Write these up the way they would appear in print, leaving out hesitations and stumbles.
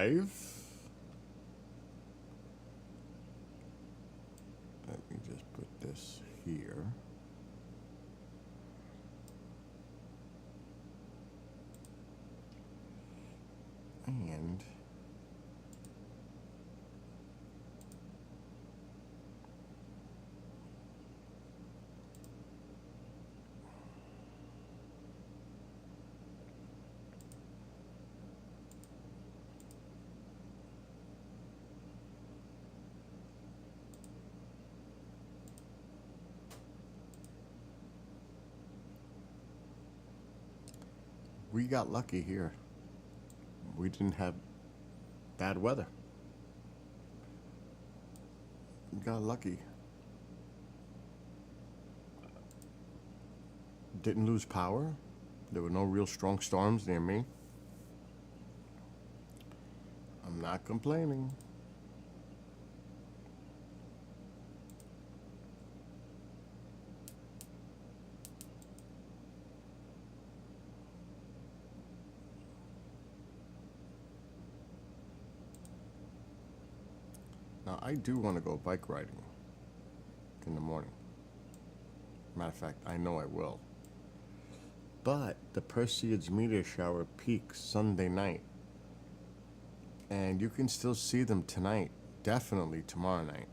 live. Let me just put this here. And we got lucky here. We didn't have bad weather. We got lucky. Didn't lose power. There were no real strong storms near me. I'm not complaining. Now, I do want to go bike riding in the morning. Matter of fact, I know I will. But the Perseids meteor shower peaks Sunday night. And you can still see them tonight, definitely tomorrow night.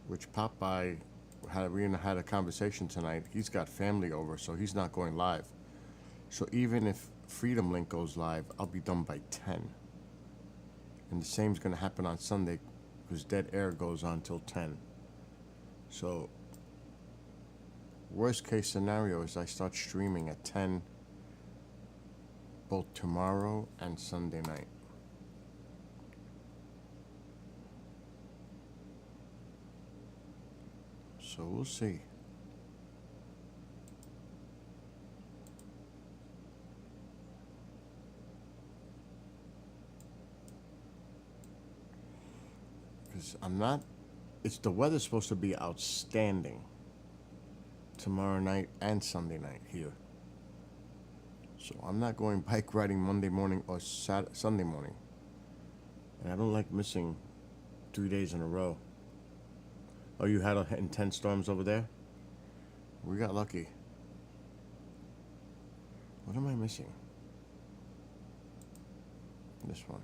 Which Popeye, we had a conversation tonight. He's got family over, so he's not going live. So even if Freedom Link goes live, I'll be done by 10. And the same's going to happen on Sunday because Dead Air goes on till 10. So worst case scenario is I start streaming at 10 both tomorrow and Sunday night. So we'll see. Because the weather's supposed to be outstanding tomorrow night and Sunday night here. So I'm not going bike riding Monday morning or Sunday morning. And I don't like missing 3 days in a row. Oh, you had intense storms over there? We got lucky. What am I missing? This one.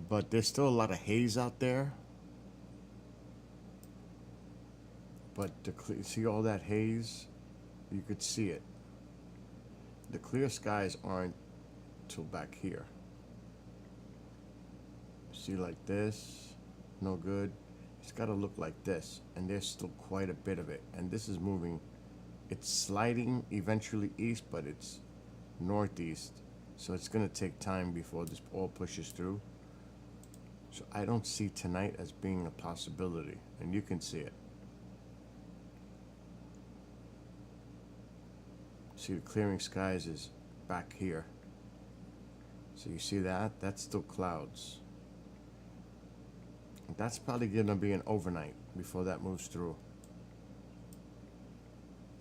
But there's still a lot of haze out there. But see all that haze? You could see it. The clear skies aren't till back here. See, like this, no good. It's got to look like this, and there's still quite a bit of it. And this is moving. It's sliding eventually east, but it's northeast. So it's going to take time before this all pushes through. So I don't see tonight as being a possibility, and you can see it. See, the clearing skies is back here. So you see that? That's still clouds. That's probably going to be an overnight before that moves through.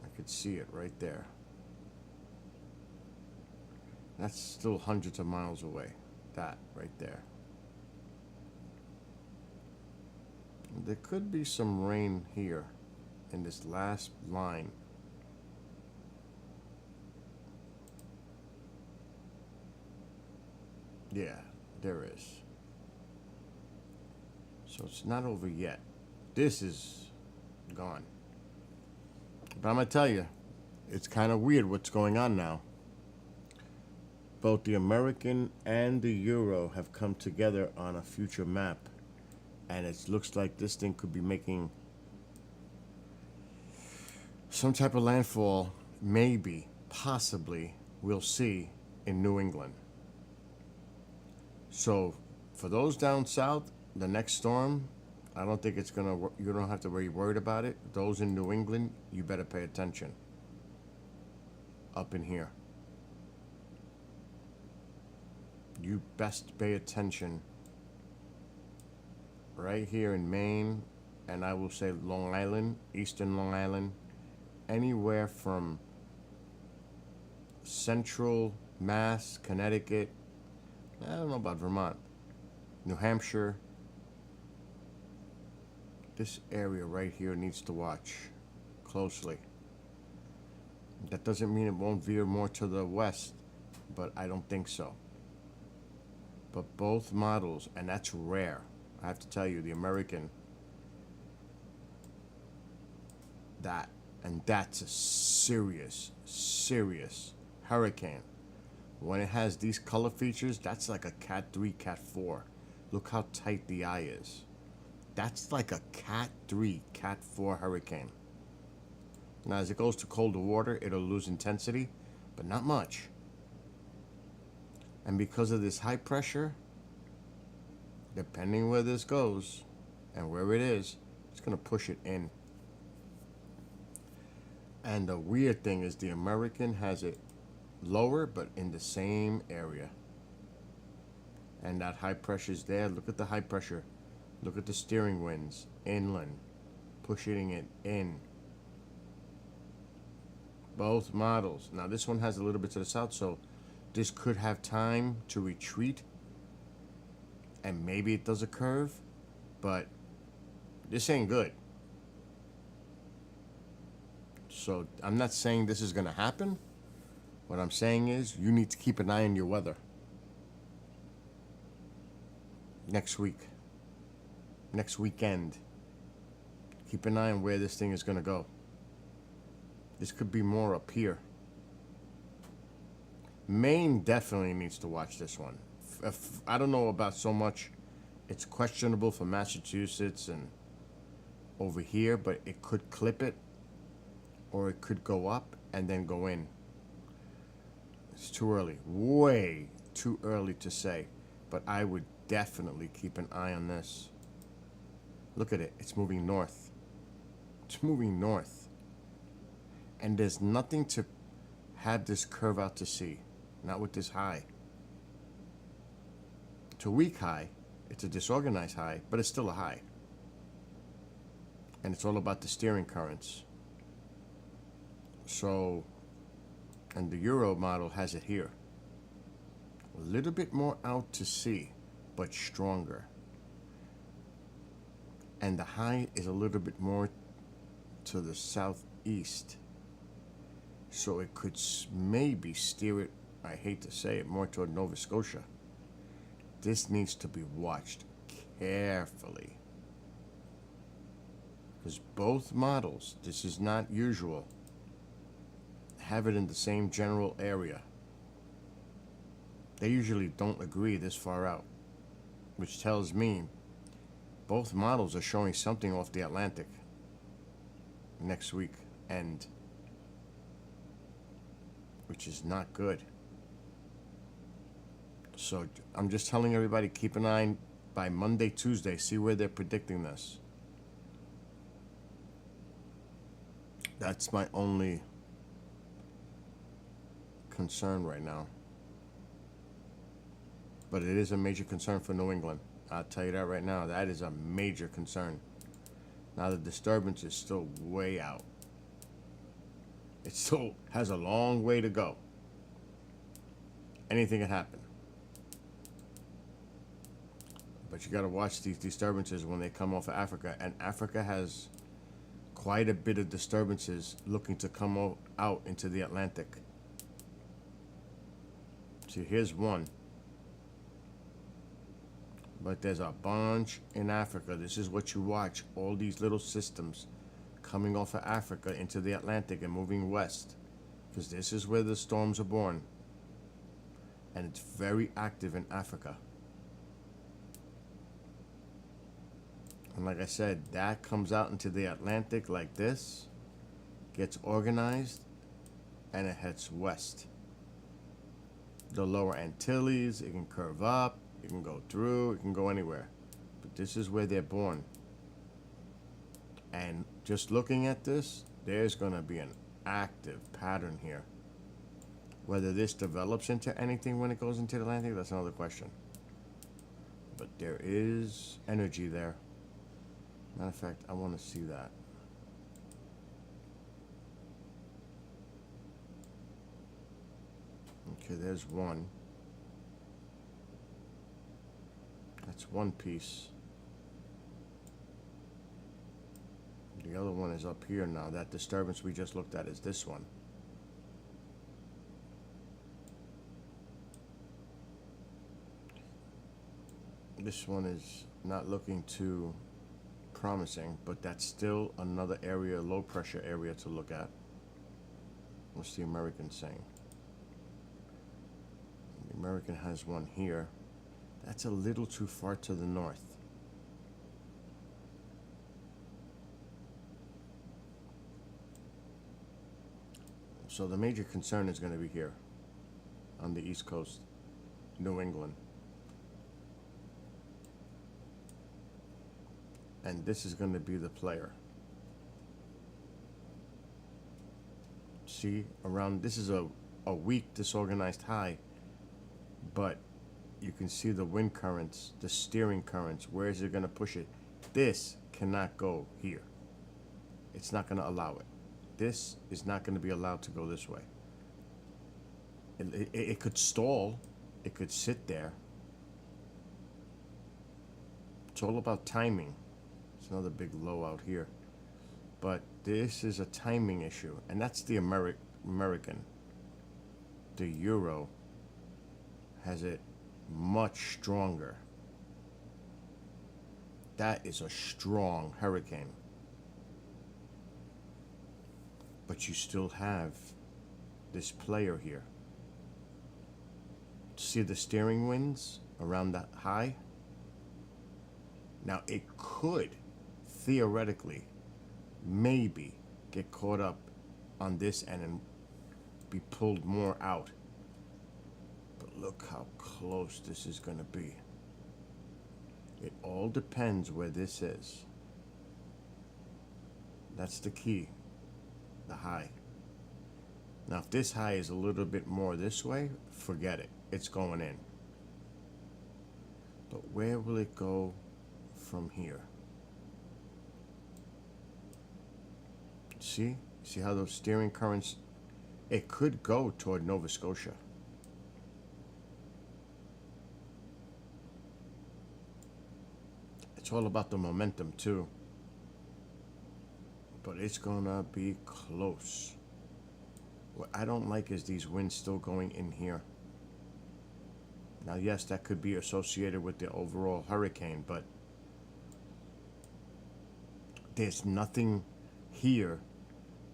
I could see it right there. That's still hundreds of miles away. That right there. There could be some rain here in this last line. Yeah, there is. So it's not over yet. This is gone. But I'm going to tell you, it's kind of weird what's going on now. Both the American and the Euro have come together on a future map. And it looks like this thing could be making some type of landfall, maybe, possibly, we'll see, in New England. So for those down south, the next storm, I don't think it's gonna. You don't have to be worried about it. Those in New England, you better pay attention. Up in here, you best pay attention. Right here in Maine, and I will say Long Island, Eastern Long Island, anywhere from central Mass, Connecticut, I don't know about Vermont, New Hampshire. This area right here needs to watch closely. That doesn't mean it won't veer more to the west, but I don't think so. But both models, and that's rare. I have to tell you, the American, that's a serious, serious hurricane. When it has these color features, that's like a Cat 3, Cat 4. Look how tight the eye is. That's like a Cat 3, Cat 4 hurricane. Now, as it goes to colder water, it'll lose intensity, but not much. And because of this high pressure, depending where this goes and where it is, it's going to push it in. And the weird thing is the American has it lower, but in the same area. And that high pressure is there. Look at the high pressure. Look at the steering winds inland, pushing it in. Both models. Now this one has a little bit to the south, so this could have time to retreat. And maybe it does a curve, but this ain't good. So I'm not saying this is going to happen. What I'm saying is you need to keep an eye on your weather. Next week. Next weekend. Keep an eye on where this thing is going to go. This could be more up here. Maine definitely needs to watch this one. I don't know about so much. It's questionable for Massachusetts and over here, but it could clip it. Or it could go up and then go in. It's too early. Way too early to say. But I would definitely keep an eye on this. Look at it. It's moving north. It's moving north. And there's nothing to have this curve out to sea. Not with this high. It's a weak high. It's a disorganized high, but it's still a high. And it's all about the steering currents. So, and the Euro model has it here. A little bit more out to sea, but stronger. And the high is a little bit more to the southeast. So it could maybe steer it, I hate to say it, more toward Nova Scotia. This needs to be watched carefully. Because both models, this is not usual, have it in the same general area. They usually don't agree this far out, which tells me both models are showing something off the Atlantic next week, and which is not good. So I'm just telling everybody, keep an eye by Monday, Tuesday, see where they're predicting this. That's my only concern right now. But it is a major concern for New England. I'll tell you that right now. That is a major concern. Now the disturbance is still way out. It still has a long way to go. Anything can happen. But you got to watch these disturbances when they come off of Africa. And Africa has quite a bit of disturbances looking to come out into the Atlantic. See, here's one. But there's a bunch in Africa. This is what you watch. All these little systems coming off of Africa into the Atlantic and moving west. Because this is where the storms are born. And it's very active in Africa. And like I said, that comes out into the Atlantic like this, gets organized, and it heads west. The lower Antilles, it can curve up, it can go through, it can go anywhere. But this is where they're born. And just looking at this, there's going to be an active pattern here. Whether this develops into anything when it goes into the Atlantic, that's another question. But there is energy there. Matter of fact, I want to see that. Okay, there's one. That's one piece. The other one is up here now. That disturbance we just looked at is this one. This one is not looking too promising, but that's still another area, low pressure area to look at. What's the American saying? The American has one here. That's a little too far to the north. So the major concern is going to be here on the East Coast, New England. And this is going to be the player. See, around, this is a weak disorganized high, but you can see the wind currents, the steering currents. Where is it going to push it? This cannot go here. It's not going to allow it. This is not going to be allowed to go this way. It could stall. It could sit there. It's all about timing. It's another big low out here. But this is a timing issue, and that's the American. The Euro has it much stronger. That is a strong hurricane. But you still have this player here. See the steering winds around that high? Now it could, theoretically, maybe get caught up on this end and be pulled more out. But look how close this is going to be. It all depends where this is. That's the key. The high. Now if this high is a little bit more this way, forget it. It's going in. But where will it go from here? See how those steering currents, it could go toward Nova Scotia. It's all about the momentum too. But it's gonna be close. What I don't like is these winds still going in here. Now, yes, that could be associated with the overall hurricane, but there's nothing here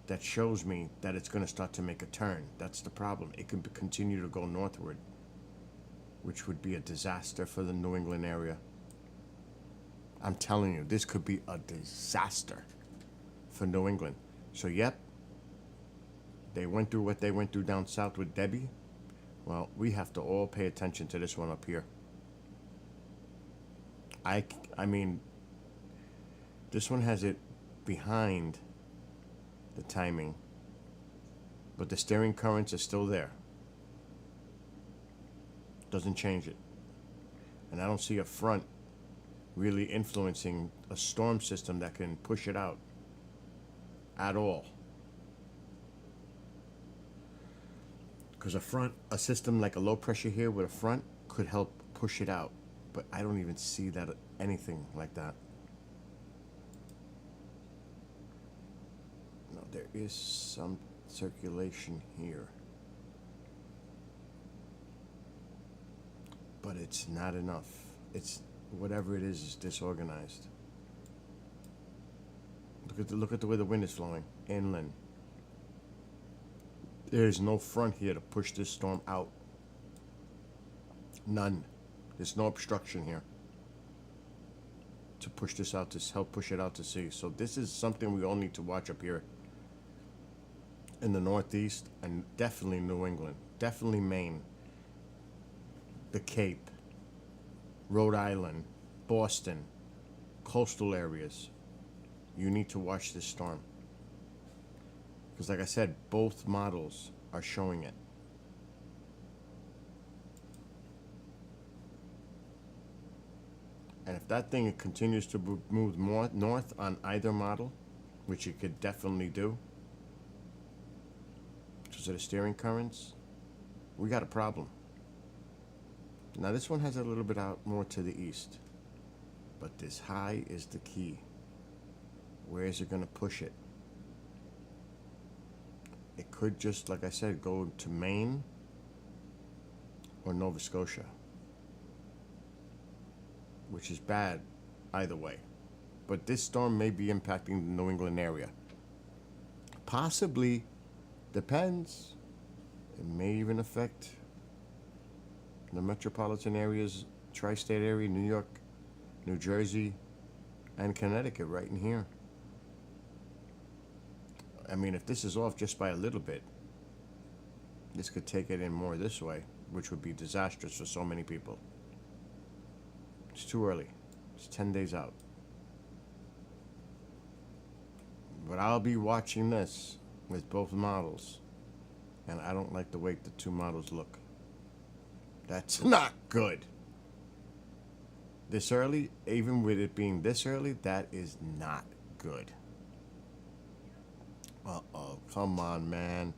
that shows me that it's going to start to make a turn. That's the problem. It can continue to go northward, which would be a disaster for the New England area. I'm telling you, this could be a disaster for New England. So, yep, they went through what they went through down south with Debbie. Well, we have to all pay attention to this one up here. I mean, this one has it behind the timing, but the steering currents are still there. Doesn't change it. And I don't see a front really influencing a storm system that can push it out at all. Because a system like a low pressure here with a front could help push it out. But I don't even see that, anything like that. No, there is some circulation here. But it's not enough. It's, whatever it is disorganized. Look at the way the wind is flowing inland. There's no front here to push this storm out. None. There's no obstruction here to push this out, to help push it out to sea. So this is something we all need to watch up here in the Northeast, and definitely New England, definitely Maine, the Cape, Rhode Island, Boston, coastal areas. You need to watch this storm. Because like I said, both models are showing it. And if that thing continues to move more north on either model, which it could definitely do, because of the steering currents, we got a problem. Now this one has a little bit out more to the east, but this high is the key. Where is it going to push it? It could just, like I said, go to Maine or Nova Scotia, which is bad either way. But this storm may be impacting the New England area. Possibly, depends. It may even affect the metropolitan areas, tri-state area, New York, New Jersey, and Connecticut right in here. I mean, if this is off just by a little bit, this could take it in more this way, which would be disastrous for so many people. It's too early. It's 10 days out. But I'll be watching this with both models. And I don't like the way the two models look. That's not good. This early, even with it being this early, that is not good. Uh-oh, come on, man.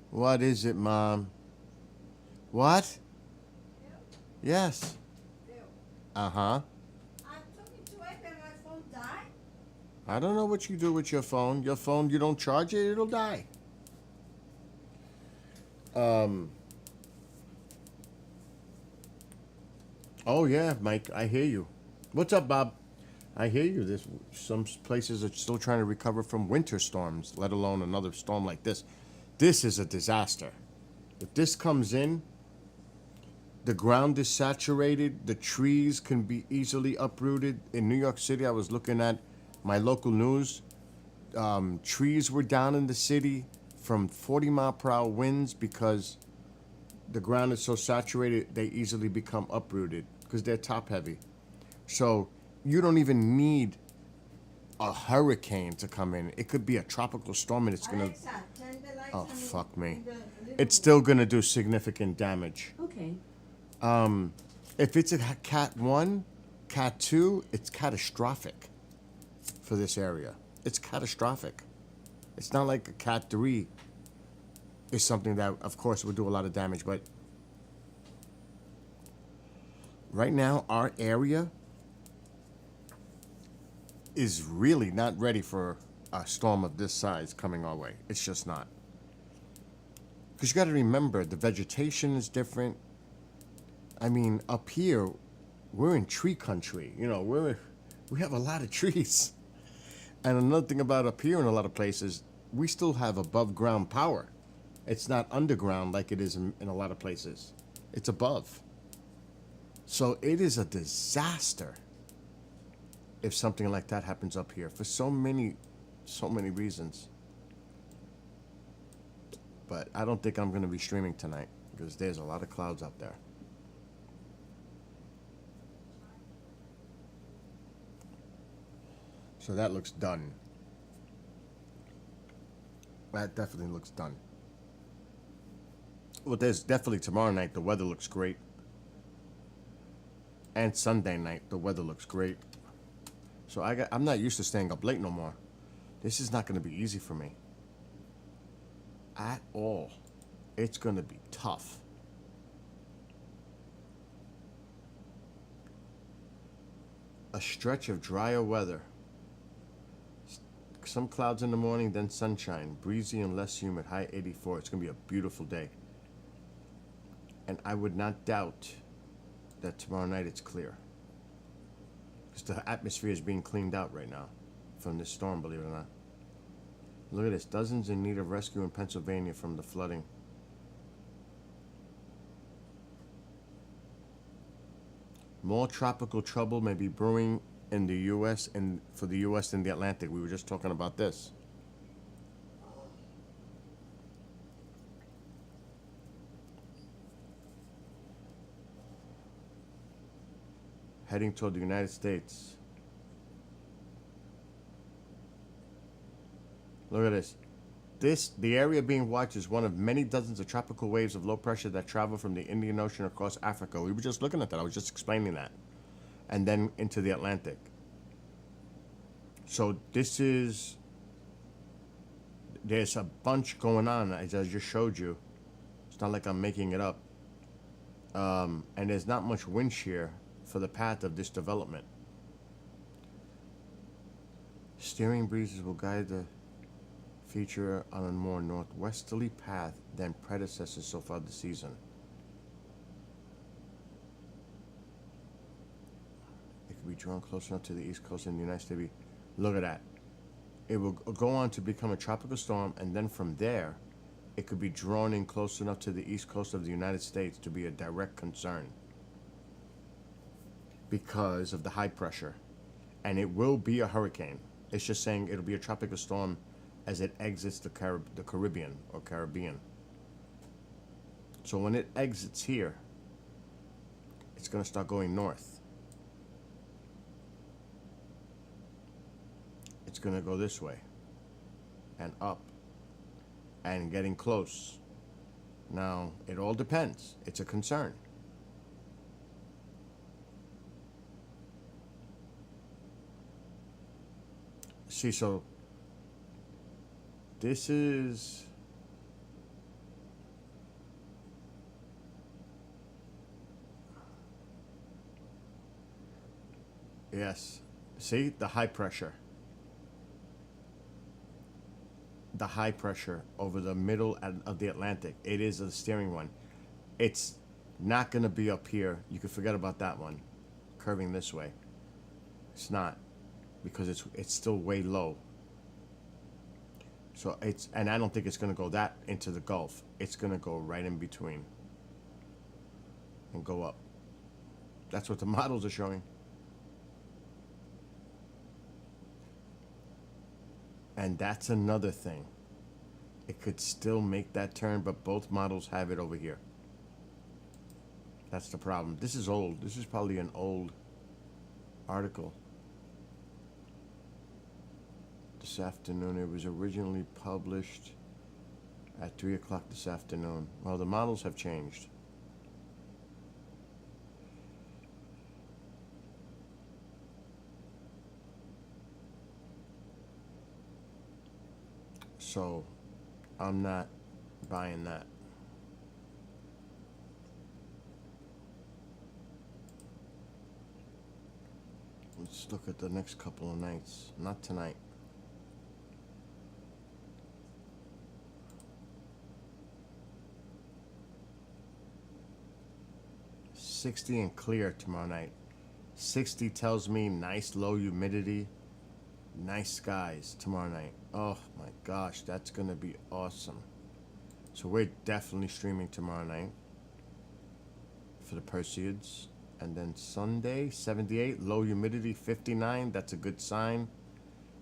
What is it, Mom? What? Bill? Yes. Bill, Uh-huh. I'm talking to Ed and my phone died. I don't know what you do with your phone. Your phone, you don't charge it, it'll die. Oh, yeah, Mike, I hear you. What's up, Bob? I hear you. There's some places are still trying to recover from winter storms, let alone another storm like this. This is a disaster. If this comes in, the ground is saturated. The trees can be easily uprooted. In New York City, I was looking at my local news. Trees were down in the city from 40-mile-per-hour winds because the ground is so saturated, they easily become uprooted because they're top-heavy. So you don't even need a hurricane to come in. It could be a tropical storm and it's going to... Alexa, turn the lights Oh, on fuck me. in the living It's room. still going to do significant damage. Okay. If it's a Cat 1, Cat 2, it's catastrophic for this area. It's catastrophic. It's not like a Cat 3 is something that, of course, would do a lot of damage, but right now, our area is really not ready for a storm of this size coming our way. It's just not. Because you got to remember, the vegetation is different. I mean, up here, we're in tree country. You know, we have a lot of trees. And another thing about up here in a lot of places, we still have above ground power. It's not underground like it is in a lot of places. It's above. So it is a disaster if something like that happens up here for so many reasons. But I don't think I'm going to be streaming tonight because there's a lot of clouds out there. So that looks done. That definitely looks done. Well, there's definitely tomorrow night. The weather looks great. And Sunday night, the weather looks great. So I'm not used to staying up late no more. This is not going to be easy for me. At all. It's going to be tough. A stretch of drier weather. Some clouds in the morning, then sunshine. Breezy and less humid. High 84. It's going to be a beautiful day. And I would not doubt that tomorrow night it's clear. Because the atmosphere is being cleaned out right now from this storm, believe it or not. Look at this. Dozens in need of rescue in Pennsylvania from the flooding. More tropical trouble may be brewing in the U.S. and for the U.S. in the Atlantic. We were just talking about this. Heading toward the United States. Look at this. The area being watched is one of many dozens of tropical waves of low pressure that travel from the Indian Ocean across Africa. We were just looking at that. I was just explaining that. And then into the Atlantic. So there's a bunch going on, as I just showed you. It's not like I'm making it up. And there's not much wind shear for the path of this development. Steering breezes will guide the feature on a more northwesterly path than predecessors so far this season. It could be drawn close enough to the east coast in the United States. Look at that. It will go on to become a tropical storm, and then from there, it could be drawn in close enough to the east coast of the United States to be a direct concern because of the high pressure. And it will be a hurricane. It's just saying it'll be a tropical storm as it exits the Caribbean or Caribbean. So when it exits here, it's going to start going north. It's going to go this way and up and getting close. Now, it all depends. It's a concern. See, so this is yes. See, the high pressure. The high pressure over the middle of the Atlantic. It is a steering one. It's not going to be up here. You can forget about that one curving this way. It's not, because it's still way low. So and I don't think it's going to go that into the Gulf. It's going to go right in between and go up. That's what the models are showing. And that's another thing. It could still make that turn, but both models have it over here. That's the problem. This is old. This is probably an old article. This afternoon. It was originally published at 3 o'clock this afternoon. Well, the models have changed. So, I'm not buying that. Let's look at the next couple of nights. Not tonight. $60 and clear tomorrow night. 60 tells me nice low humidity. Nice skies tomorrow night. Oh my gosh, that's gonna be awesome. So we're definitely streaming tomorrow night for the Perseids. And then Sunday, 78, low humidity, 59. That's a good sign.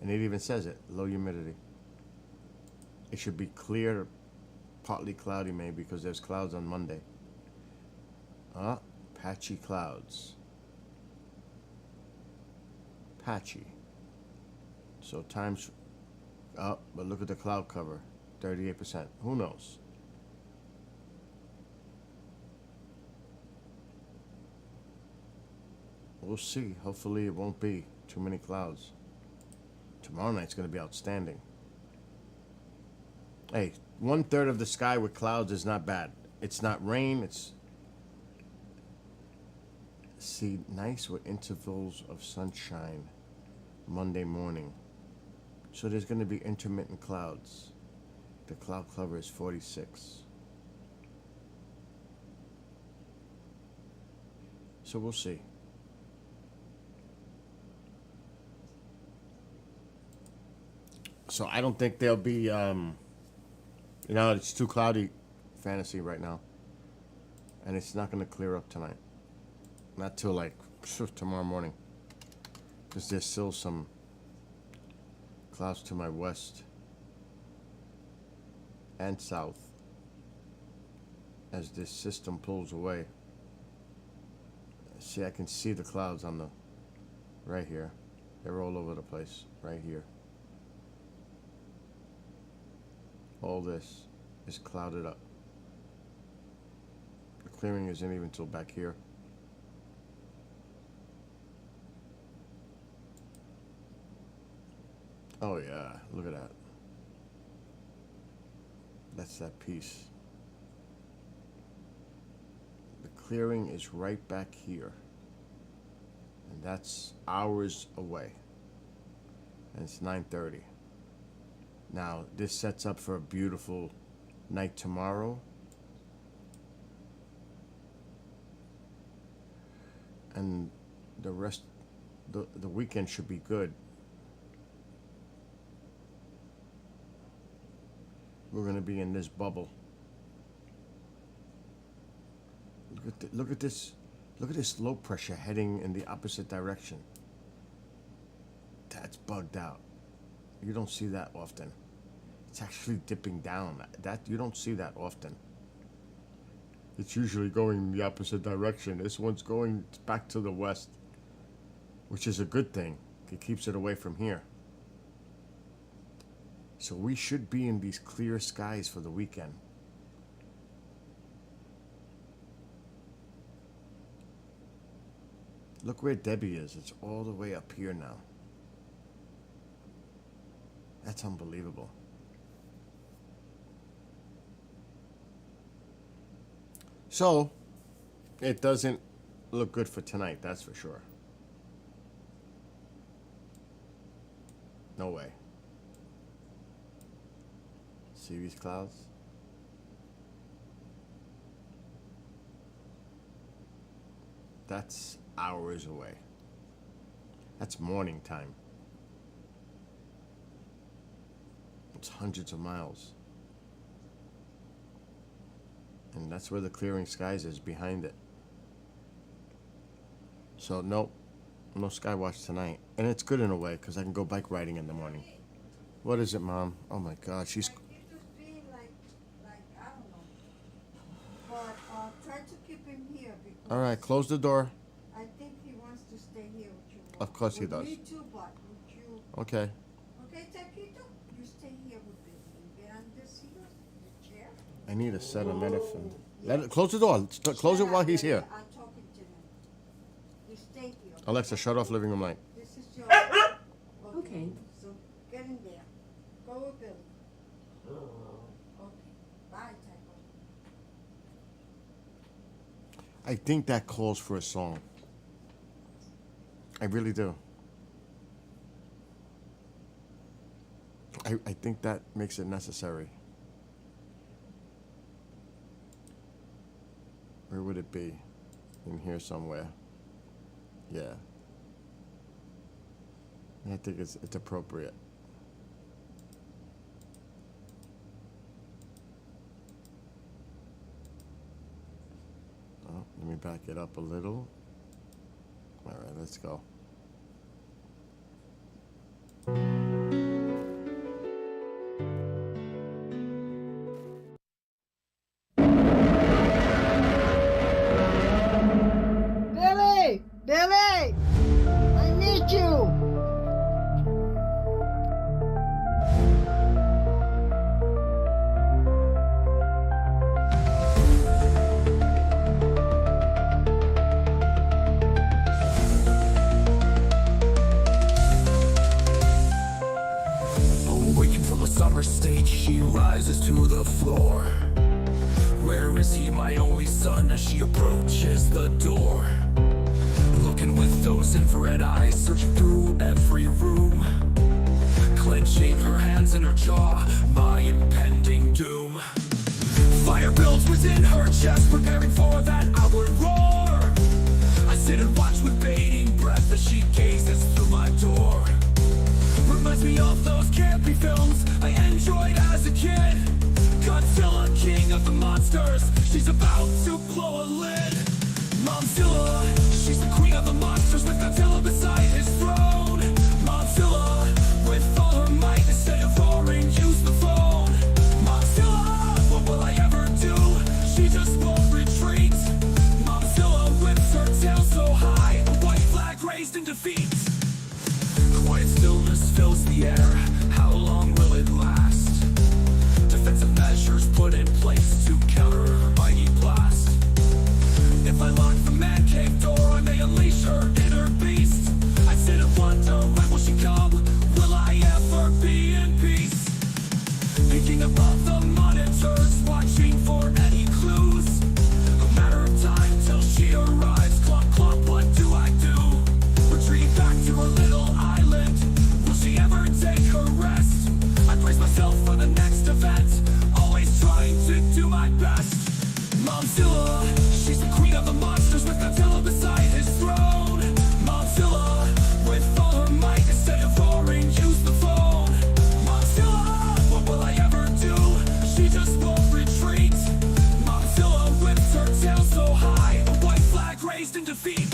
And it even says it, low humidity. It should be clear, partly cloudy maybe, because there's clouds on Monday. Patchy clouds. Patchy. So times up, but look at the cloud cover, 38%. Who knows? We'll see. Hopefully it won't be too many clouds. Tomorrow night's going to be outstanding. Hey, 1/3 of the sky with clouds is not bad. It's not rain. It's see nice with intervals of sunshine Monday morning. So there's going to be intermittent clouds. The cloud cover is 46. So we'll see. So I don't think there'll be, it's too cloudy fantasy right now. And it's not going to clear up tonight. Not till like tomorrow morning. Because there's still some clouds to my west and south as this system pulls away. See, I can see the clouds on the right here. They're all over the place right here. All this is clouded up. The clearing isn't even till back here. Oh yeah, look at that. That's that piece. clearing is right back here. And that's hours away. And it's 9:30. Now, this sets up for a beautiful night tomorrow. And the rest, the weekend should be good. We're gonna be in this bubble. Look at this low pressure heading in the opposite direction. That's bugged out. You don't see that often. It's actually dipping down. That you don't see that often. It's usually going in the opposite direction. This one's going back to the west, which is a good thing. It keeps it away from here. So we should be in these clear skies for the weekend. Look where Debbie is. It's all the way up here now. That's unbelievable. So, it doesn't look good for tonight, that's for sure. No way. See these clouds? That's hours away. That's morning time. It's hundreds of miles. And that's where the clearing skies is, behind it. So no Skywatch tonight. And it's good in a way, because I can go bike riding in the morning. What is it, Mom? Oh my God, she's... Like, it just being like, I don't know. But try to keep him here because... All right, close the door. I think he wants to stay here with you. Of course he With does. Me too, but with you. Okay. Okay, Taquito? You stay here with me. Get on this here, the chair. I need a set of medicine. Close the door. Close it while he's here. I'm talking to him. You stay here. Alexa, shut off living room light. This is your... Okay. So get in there. Go with Billy. Okay. Bye, Taco. I think that calls for a song. I really do. I think that makes it necessary. Where would it be? In here somewhere. Yeah. I think it's appropriate. Oh, let me back it up a little. All right, let's go. Billy! Billy! I need you! Awakened from a summer state, she rises to the floor. Where is he, my only son, as she approaches the door? Looking with those infrared eyes, searching through every room. Clenching her hands in her jaw, my impending doom. Fire builds within her chest, preparing for that outward roar. I sit and watch with bating breath as she gazes through my door. Reminds me of those campy films I enjoyed as a kid. Godzilla, king of the monsters, she's about to blow a lid. Momzilla, she's the queen of the monsters with Godzilla beside his throne. Momzilla, with all her might, instead of roaring, use the phone. Momzilla, what will I ever do? She just won't retreat. Momzilla whips her tail so high, a white flag raised in defeat. Quiet stillness fills the air, how long will it last? Defensive measures put in place to counter her mighty blast. If I lock the man cave door, I may unleash her inner beast. I sit and watch Momzilla, she's the queen of the monsters with Godzilla beside his throne. Momzilla, with all her might, instead of roaring, use the phone. Momzilla, what will I ever do? She just won't retreat. Momzilla whips her tail so high, a white flag raised in defeat.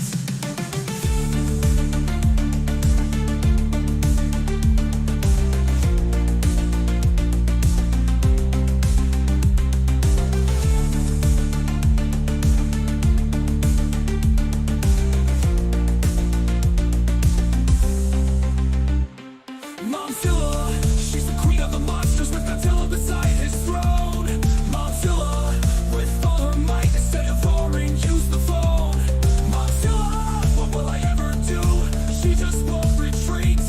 Momzilla, she's the queen of the monsters with Godzilla beside his throne. Momzilla, with all her might, instead of roaring, use the phone. Momzilla, what will I ever do? She just won't retreat.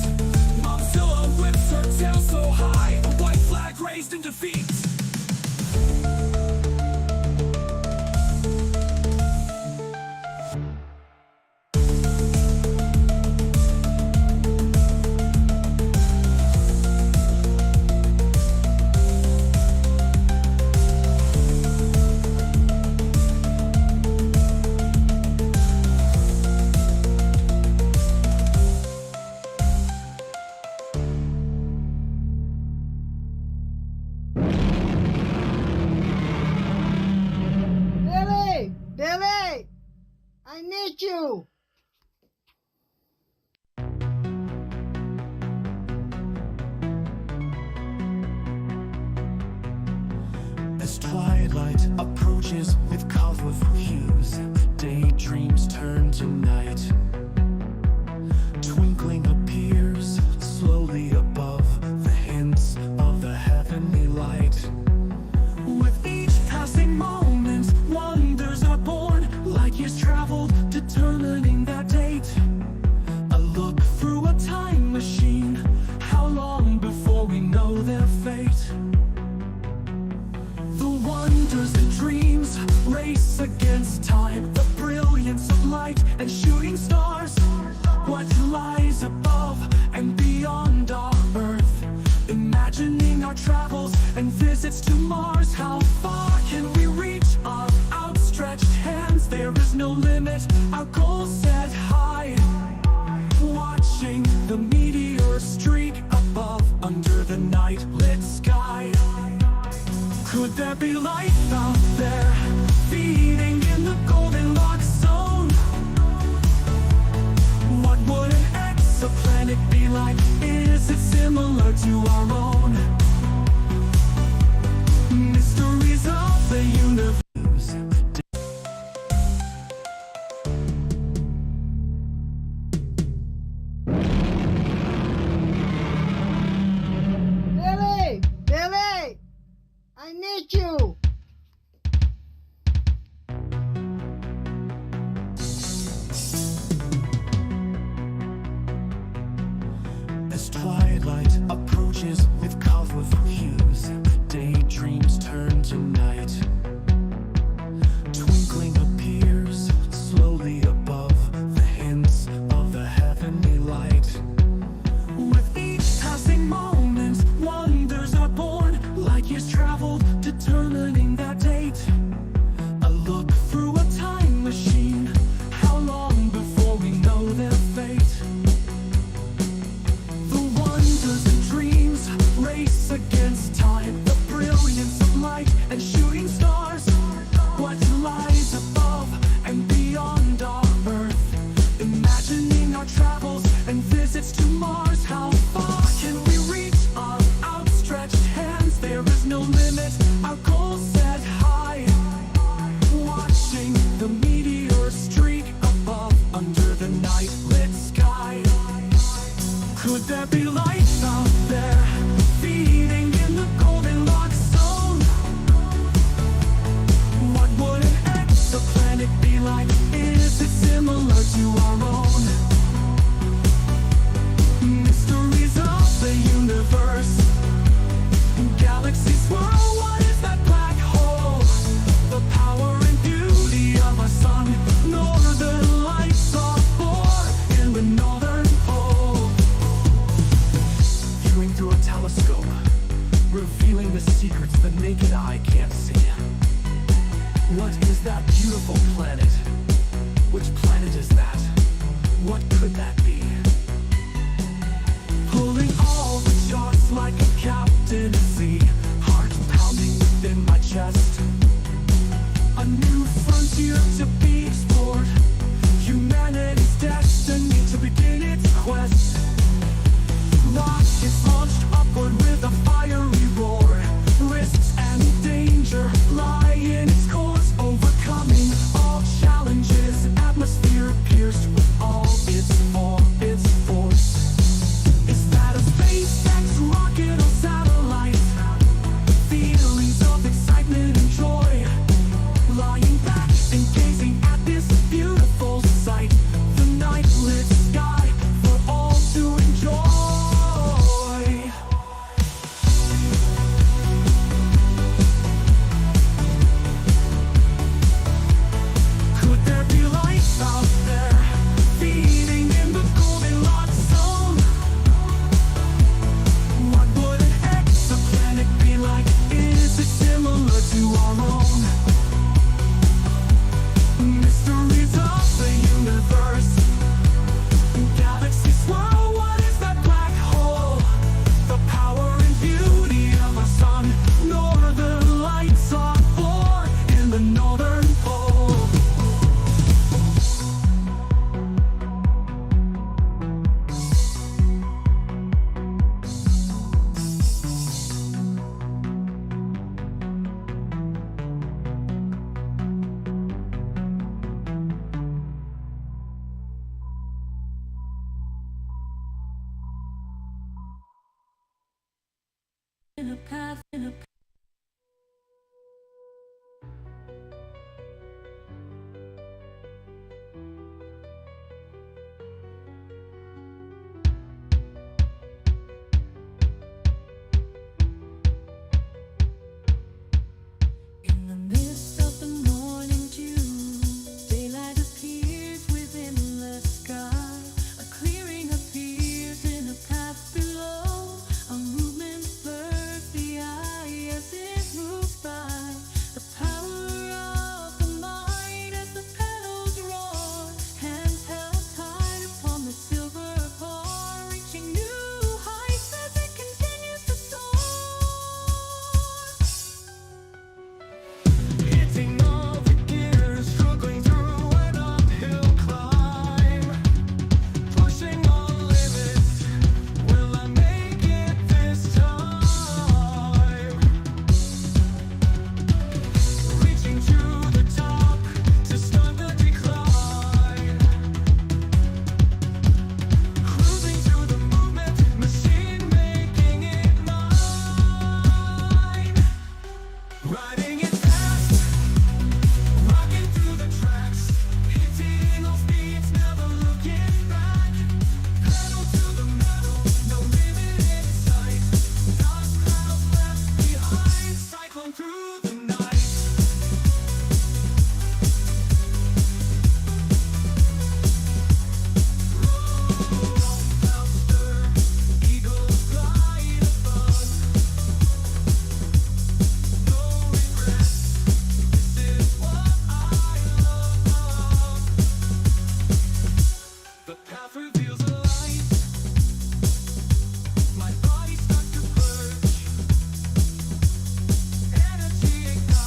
Momzilla whips her tail so high, a white flag raised in defeat. Billy! Billy! I need you! As twilight approaches with colorful hues, daydreams turn to night. Twinkling appears slowly above the hints of the heavenly light. With each passing moment, wonders are born, like years traveled, determining that date. A look through a time machine, how long before we know their fate? The wonders and dreams race against time, the brilliance of light and shooting stars. What lies above and beyond our Earth? Imagining our travels and visits to Mars. How far can we reach our outstretched hands? There is no limit, our goals set high. Watching the meteor streak above under the night-lit sky. Could there be life out there, feeding in the Goldilocks zone? What would an exoplanet be like? Is it similar to our own? Mysteries of the universe. Billy! Billy! I need you! As twilight approaches with colorful hues, daydreams turn to night. Twinkling appears slowly above the hints of the heavenly light. With each passing moment, wonders are born, like years traveled, determining that date. A look through a time machine, how long before we know their fate? The wonders and dreams race against time, the brilliance of light and shooting stars. What lies above and beyond our Earth? Imagining our travels and visits to Mars. How far can we reach our outstretched hands? There is no limit, our goals set high. Watching the meteor streak above under the night-lit sky. Could there be life out there, feeding in the Goldilocks zone? What would an exoplanet be like? Is it similar to our own? Mysteries of the universe. Galaxies swirl, what is that black hole? The power and beauty of our sun. Northern lights are born in the northern pole. Viewing through a telescope, revealing the secrets the naked eye can't see. What is that beautiful planet? Which planet is that? What could that be? Pulling all the charts like a captain at sea, heart pounding within my chest. A new frontier to be explored, humanity's destiny to begin its quest. Rockets launched upward with a fiery roar, risks and danger lie in its course, overcoming all challenges, atmosphere pierced with all its force. Is that a SpaceX rocket or satellite? Feelings of excitement and joy, lying back and gazing at this beautiful sight, the night lit sky for all to enjoy. Could there be life out there, feeding in the Goldilocks zone? What would an exoplanet be like? Is it similar to our own? Mysteries of the universe, galaxies swirl, what is that black hole? The power and beauty of our sun, northern lights are born in the northern pole. In a path, in a In the midst of the morning dew, daylight appears within the sky. A clearing appears in a path below. A movement blurs the eye as it moves by. The power of the mind as the petals roar. Hands held tight upon the silver bar, reaching new heights as it continues to soar. Hitting all the gears, struggling through an uphill climb, pushing all limits. Will I make it this time? Reaching to the top to start the decline. Cruising through the movement, machine making it mine. Riding it fast, rocking through the tracks, hitting all speeds, never looking back. Pedal to the metal, no limit in sight. Dust clouds left behind, cyclone through the night. Roll, clouds stir, eagles glide above. No regrets, this is what I love. The path reveals a light, my body starts to purge. Energy ignites.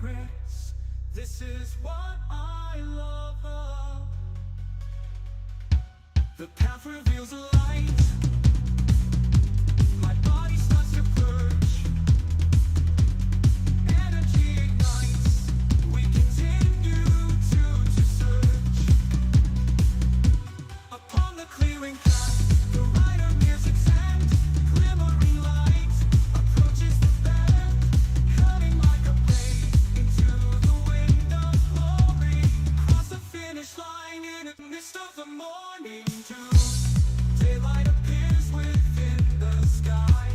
regrets. This is what I love. The path reveals a light. My body starts to purge. Energy ignites. We continue to search. Upon the clearing path, the rider nears its end. Glimmering light approaches the bend, cutting like a blade into the wind of glory. Cross the finish line in the mist of the morning dew. Daylight appears within the sky.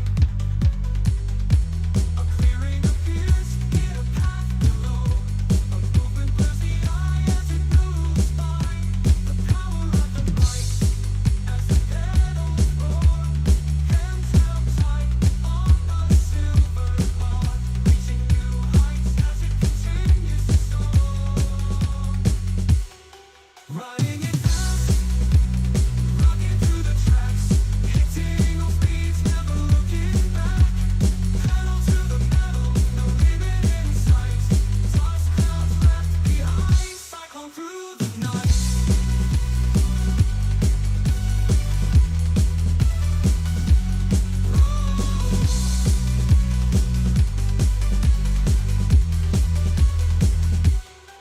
A clearing appears in a path below. A movement blurs the eye as it moves by. The power of the light as the petals roar. Hands held tight on a silver cord, reaching new heights as it continues to soar. Riding it fast, rocking through the tracks, hitting all speeds, never looking back. Pedal to the metal, no limit in sight. Toss clouds left behind, cyclone through the night.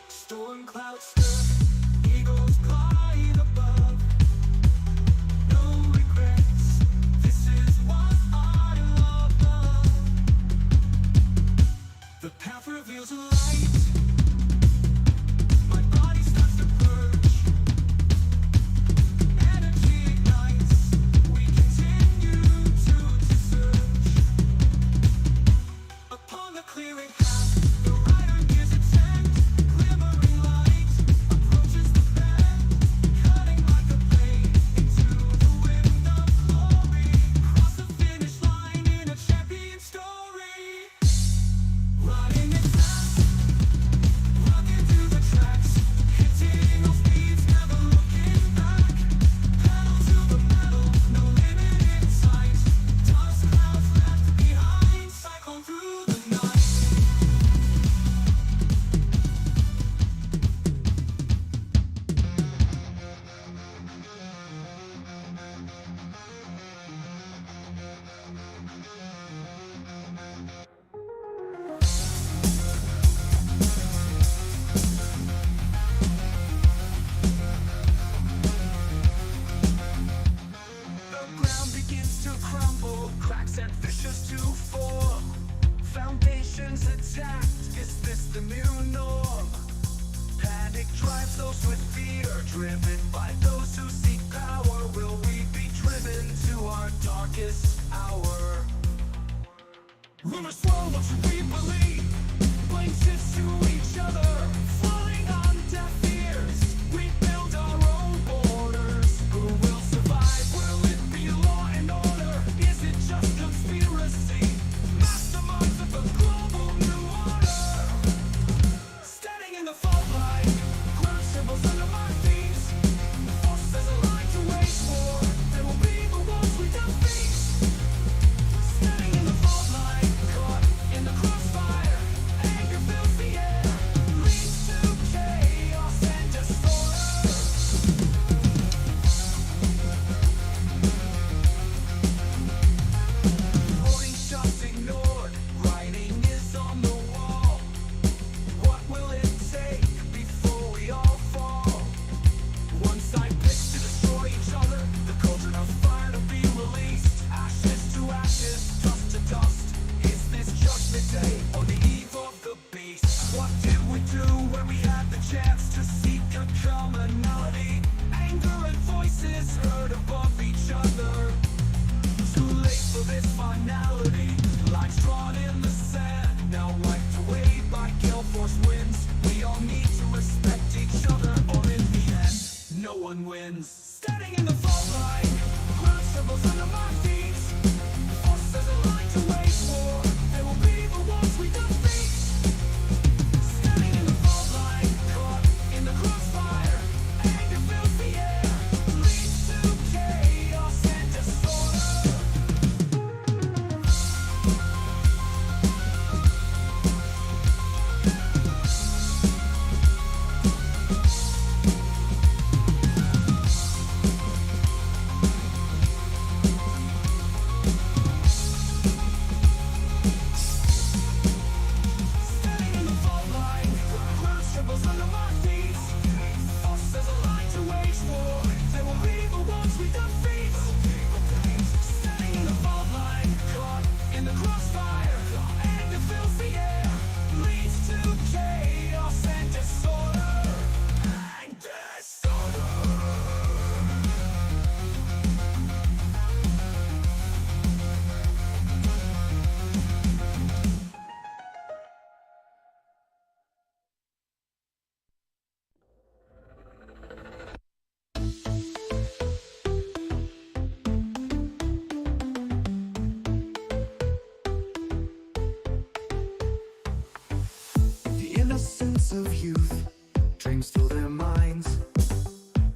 Storm clouds stir, eagles glide above. No regrets, this is what I love. The path reveals a light. My body starts to purge. Energy ignites. We continue to search. Upon the clearing path, the rider nears its end. Glimmering light approaches the bend, cutting like a blade into the wind of glory. Cross the finish line in a champion story. Riding it fast, rocking through the tracks, hitting all speeds, never looking back. Pedal to the metal, no limit in sight. Toss clouds left behind, cyclone through the night. The ground begins to crumble, cracks and fissures to form. Foundations attacked, is this the new norm? Panic drives those with fear, driven by those who seek power. Will we be driven to our darkest hour? Rumors swirl, what should we believe? Blame shifts to each other, falling on deaf ears. We build our own borders. Who will survive? Will it be law and order? Is it just conspiracy? Masterminds of the global new order. Standing in the fault line, ground symbols under my feet. Forces aligned to wage war. They will be the ones we defeat. Standing in the fault line, caught in the crossfire. Anger fills the air, leads to chaos and disorder. Holding shots ignored, writing is on the wall. What will it take before we all fall? One side picks to destroy each other, the cauldron of fire to be released. Ashes to ashes, dust to dust. Is this judgment day on the eve of the beast? What did we do when we had the chance to seek a commonality? Anger and voices heard above each other. Too late for this finality. Lines drawn in the sand, now wiped away by gale force winds. We all need to respect each other, or in the end, no one wins. Standing in the fault line, ground symbols under my feet. Forces aligned to wage war. They will be the ones we defeat. Standing in the fault line, caught in the crossfire. Anger fills the air, leads to chaos and disorder. innocence of youth, dreams fill their minds.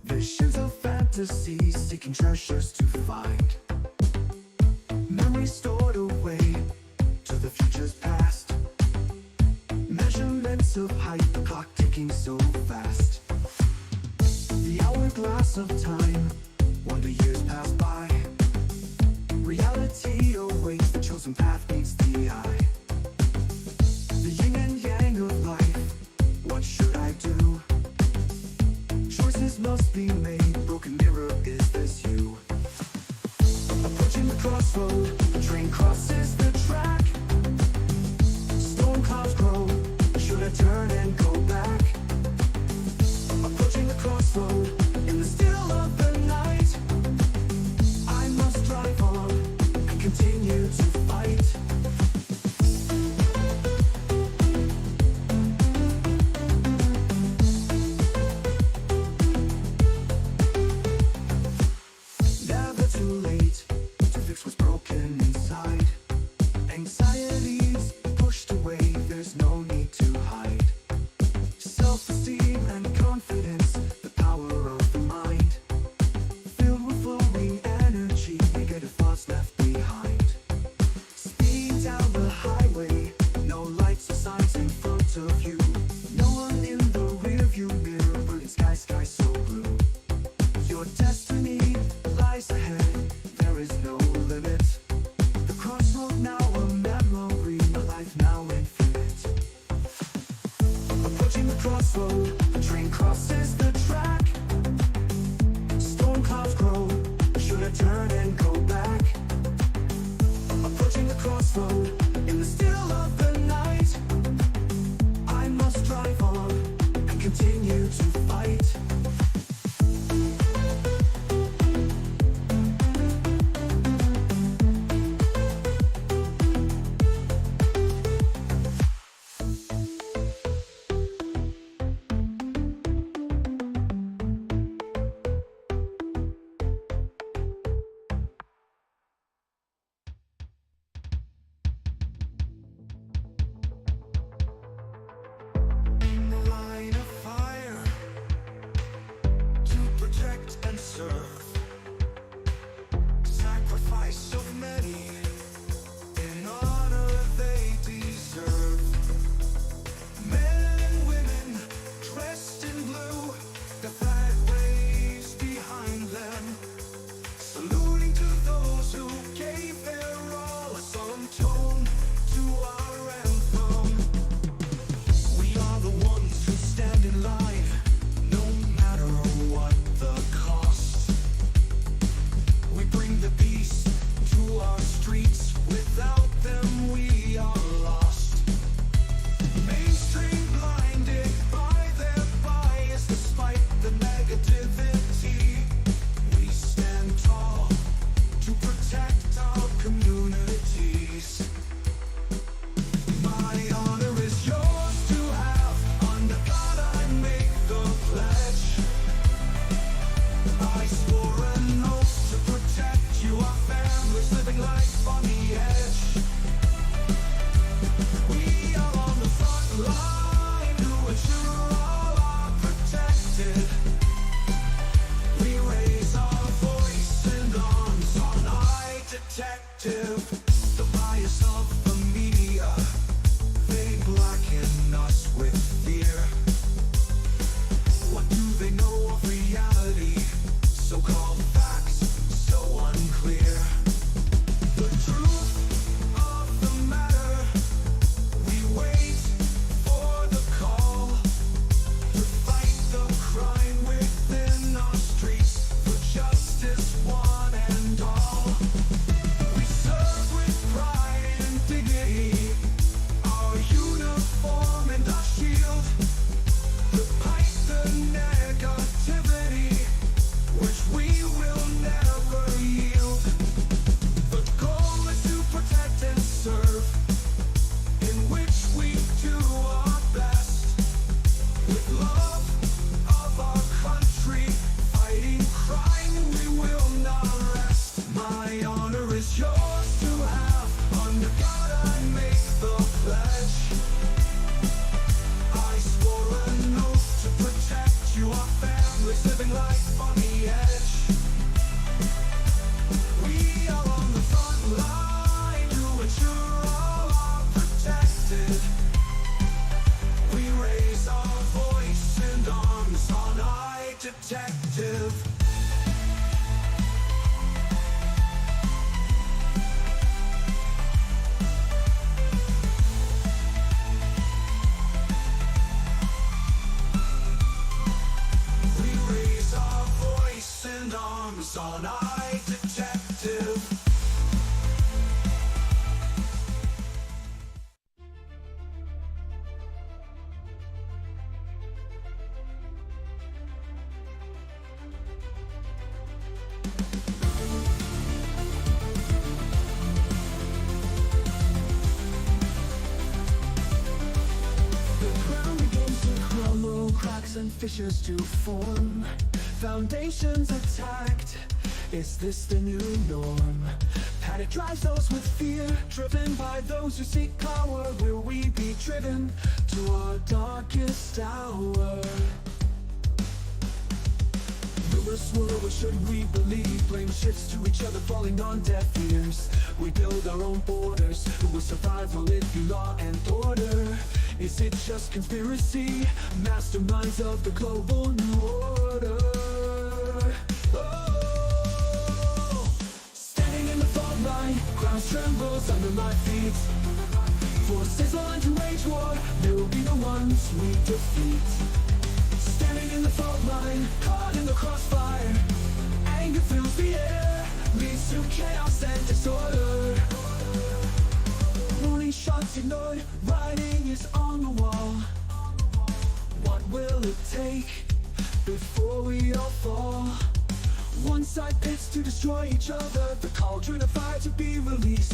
Visions of fantasy, seeking treasures to find. Memories stored away to the future's past. Measurements of height, the clock ticking so fast. The hourglass of time, wonder years pass by. Reality awaits, the chosen path meets the eye. The yin and yang of life, what should I do? Choices must be made, broken mirror, is this you? Approaching the crossroad, the train crosses the track. Storm clouds grow, should I turn and go back? Approaching the crossroad, in the still of the night, I must drive on and continue to fight. Never too late to fix what's broken inside. Anxieties pushed away, there's no need to hide. Self-esteem and confidence, the power of the mind. Filled with flowing energy, negative thoughts left behind. Speed down the highway, no lights or signs in front of you. No one in the rearview mirror, brilliant sky, sky so blue. Your destiny lies ahead, there is no limit. The crossroad now a memory, a life now infinite. Approaching the crossroad, the train crosses the track. Storm clouds grow, should I turn and go back? Approaching the crossroad, in the still of the night, I must drive on and continue to fight. In the line of fire, to protect and serve. Sacrifice of many, in honor they deserve. Men and women dressed in blue, the flag waves behind them. Saluting to those who gave their all, a solemn tone to our anthem. We are the ones who stand in line, no matter what the cost. We bring the peace to our streets, without them we are lost. Mainstream blinded by their bias, despite the negativity. We stand tall to protect our communities. My honor is yours to have, under God I make the pledge. I swore an oath to protect you, our families living life on the edge. We are on the front line to ensure all are protected. We raise our voice and arms on eye detective. The bias of the media, they blacken us with fear. What do they know of reality? So-called Travels on I Detective. The ground begins to crumble, cracks and fissures to form. Foundations attacked. Is this the new norm? Panic drives those with fear, driven by those who seek power. Will we be driven to our darkest hour? Rumors swirl, what should we believe? Blame shifts to each other, falling on deaf ears. We build our own borders. Who will survive? Will it be law and order? Is it just conspiracy? Masterminds of the global new order. Oh. Standing in the fault line, ground trembles under my feet. Forces on to wage war, they will be the ones we defeat. Standing in the fault line, caught in the crossfire. Anger fills the air, leads to chaos and disorder. Warning shots ignored, writing is on the wall. What will it take before we all fall? One side pits to destroy each other, the cauldron of fire to be released.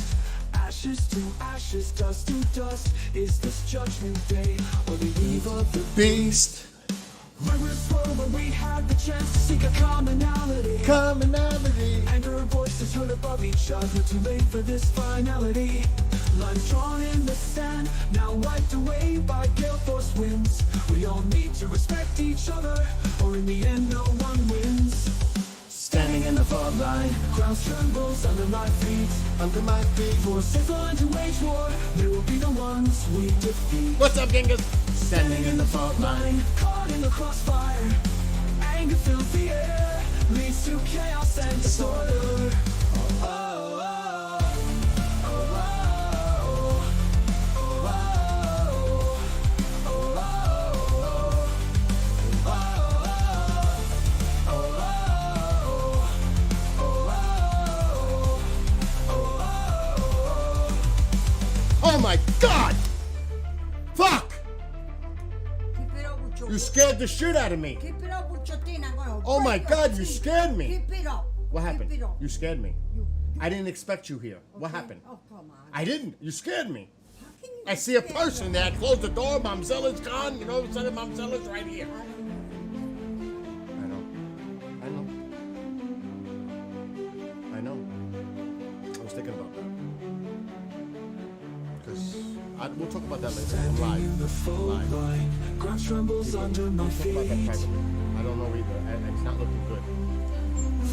Ashes to ashes, dust to dust. Is this judgment day or the eve of the beast? Rumors swirl when we had the chance to seek a commonality. Anger and voices heard above each other, too late for this finality. Lines drawn in the sand, now wiped away by gale force winds. We all need to respect each other, or in the end no one wins. Standing in the fault line, ground trembles under my feet. Forces on to wage war, they will be the ones we defeat. What's up, Genghis? Standing in the fault line, caught in the crossfire. Anger fills the air, leads to chaos and disorder. Oh, oh, oh, oh, oh, Oh my God! Fuck! Keep it up with your You scared the shit out of me. Keep it up with your thing. I'm gonna Oh my break your God, you teeth. scared me. Keep it up. What happened? Keep it up. You scared me. You- I didn't expect you here. What okay? happened? Oh, come on. I didn't. You scared me. How can you I see a scare person me? there. Close the door. Momzella's gone. You know what I'm saying? Momzella's right here. I don't know. I know. I know. I was thinking about that. Because we'll talk about that later. I'm Standing in the live. fault Live. line, ground trembles under my We'll talk about that feet. privately. I don't know either. It's not looking good.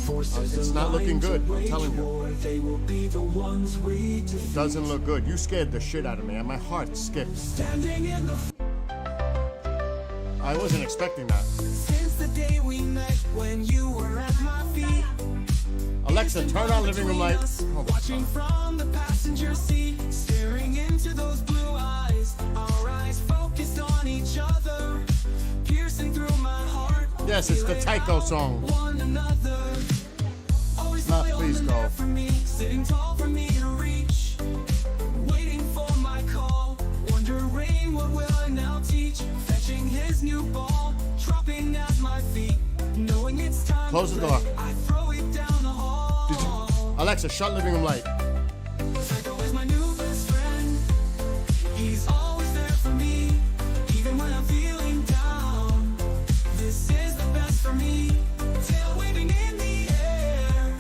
Forces It's not looking aligned to good, I'm wage telling you. war, they will be the ones we defeat. Doesn't look good. You scared the shit out of me, and my heart skipped. Standing in the I wasn't expecting that. since the day we met when you were at my feet. Alexa, turn on living room light. Oh, Watching from the passenger seat, staring into those blue eyes. Our eyes focused on each other, piercing through my heart. Yes, it's the Feeling Tycho out song. One another. Always loyal please and go. there for me, sitting tall for me to reach. Waiting for my call, wondering what will I now teach. Fetching his new ball, dropping at my feet, knowing it's time. Close to the play. door. I throw it down the hall. Did you, Alexa, shut living room light. Psycho is my new best friend. He's always there for me, even when I'm feeling down. This is the best for me. Tail waving in the air,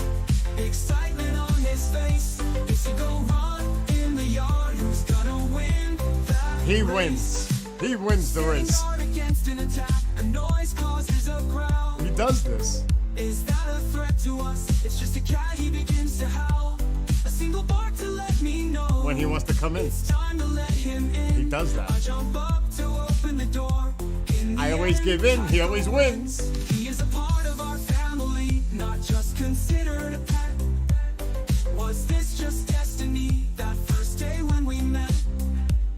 excitement on his face. It's a go run in the yard. Who's gonna win that He race? wins. He wins the Standing race. guard against an attack, a noise causes a growl. He does this. Is that a threat to us? It's just a cat, he begins to howl. A single bark to let me know When he wants to come in. it's time to let him in. He does that. I jump up to open the door. In the I always end, give in. He I always know wins. He is a part of our family, not just considered a pet. Was this just destiny? That first day when we met,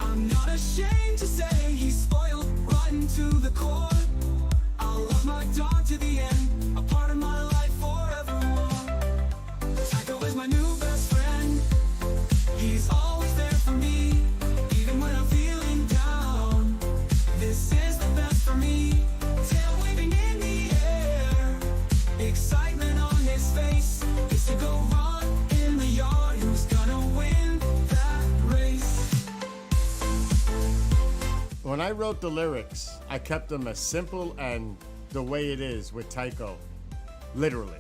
I'm not ashamed to say he's spoiled, rotten to the core. I'll love my dog to the end, a part of my life forevermore. I wrote the lyrics, I kept them as simple and the way it is with Tycho. Literally.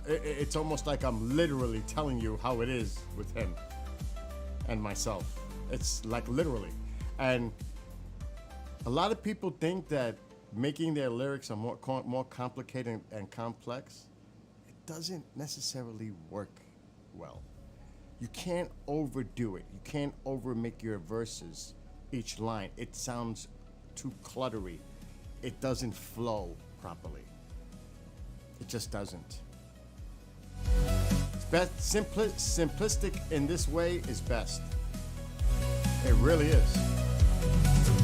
It's almost like I'm literally telling you how it is with him and myself. It's like literally. And a lot of people think that making their lyrics are more complicated and complex. It doesn't necessarily work well. You can't overdo it. You can't over make your verses, each line. It sounds too cluttery. It doesn't flow properly. It just doesn't. It's best simplistic in this way is best. It really is.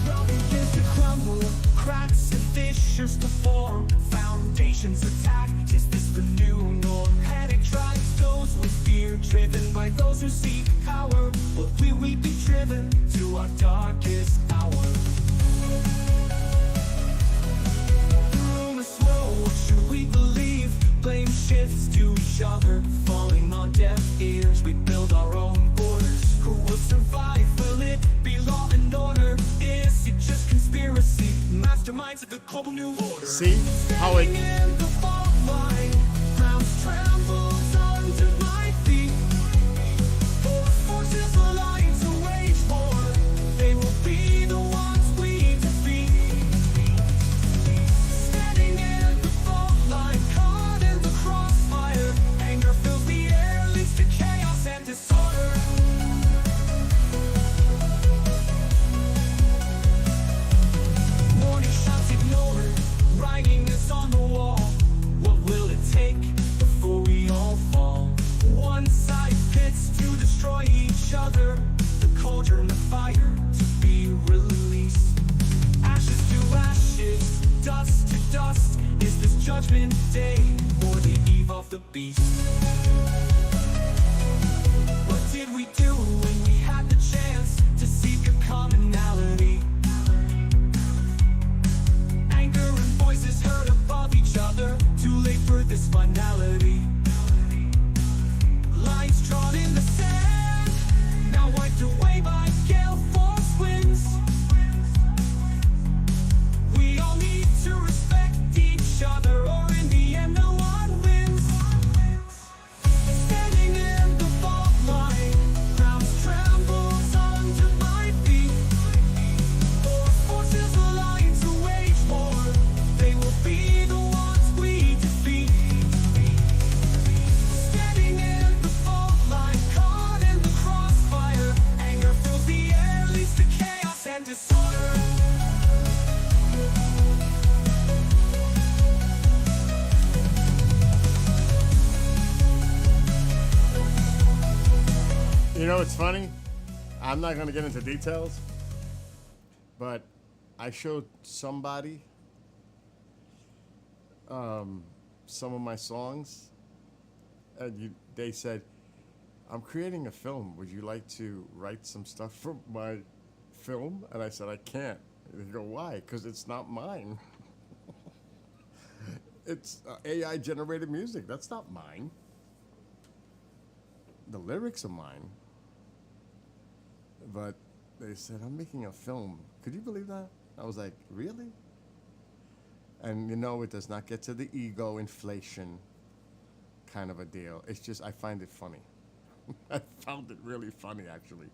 Road begins to crumble, cracks and fissures to form, foundations attack. Is this the new norm? Panic drives those with fear, driven by those who seek power. But will we be driven to our darkest hour? The room is slow, what should we believe? Blame shifts to each other, falling on deaf ears. We build our own borders. Who will survive? Will it be law and order? Is it just conspiracy? Masterminds of the global new order. See how it. Standing in the fault line, ground trembles under my feet. Both forces align to wage war. They will be the ones we defeat. Standing in the fault line, caught in the crossfire. Anger fills the air, leads to chaos and disorder. Warning shots ignored, writing is on the wall. What will it take before we all fall? One side pits to destroy each other, the cauldron of fire to be released. Ashes to ashes, dust to dust. Is this judgment day or the eve of the beast? What did we do when we had the chance to seek a commonality? Anger and voices heard above each other. Too late for this finality. Lines drawn in the sand, now wiped away by gale force winds. We all need to respect each other, or in the end no one wins. Standing in the fault line, ground trembles under my feet. Both forces align to wage war. They will be the ones we defeat. Standing in the fault line, caught in the crossfire. Anger fills the air, leads to chaos and disorder. You know, it's funny. I'm not going to get into details, but I showed somebody some of my songs, and they said, I'm creating a film. Would you like to write some stuff for my film? And I said, I can't. And they go, why? Because it's not mine. It's AI generated music. That's not mine. The lyrics are mine. But they said, I'm making a film. Could you believe that? I was like, really? And you know, it does not get to the ego inflation kind of a deal. It's just, I find it funny. I found it really funny, actually.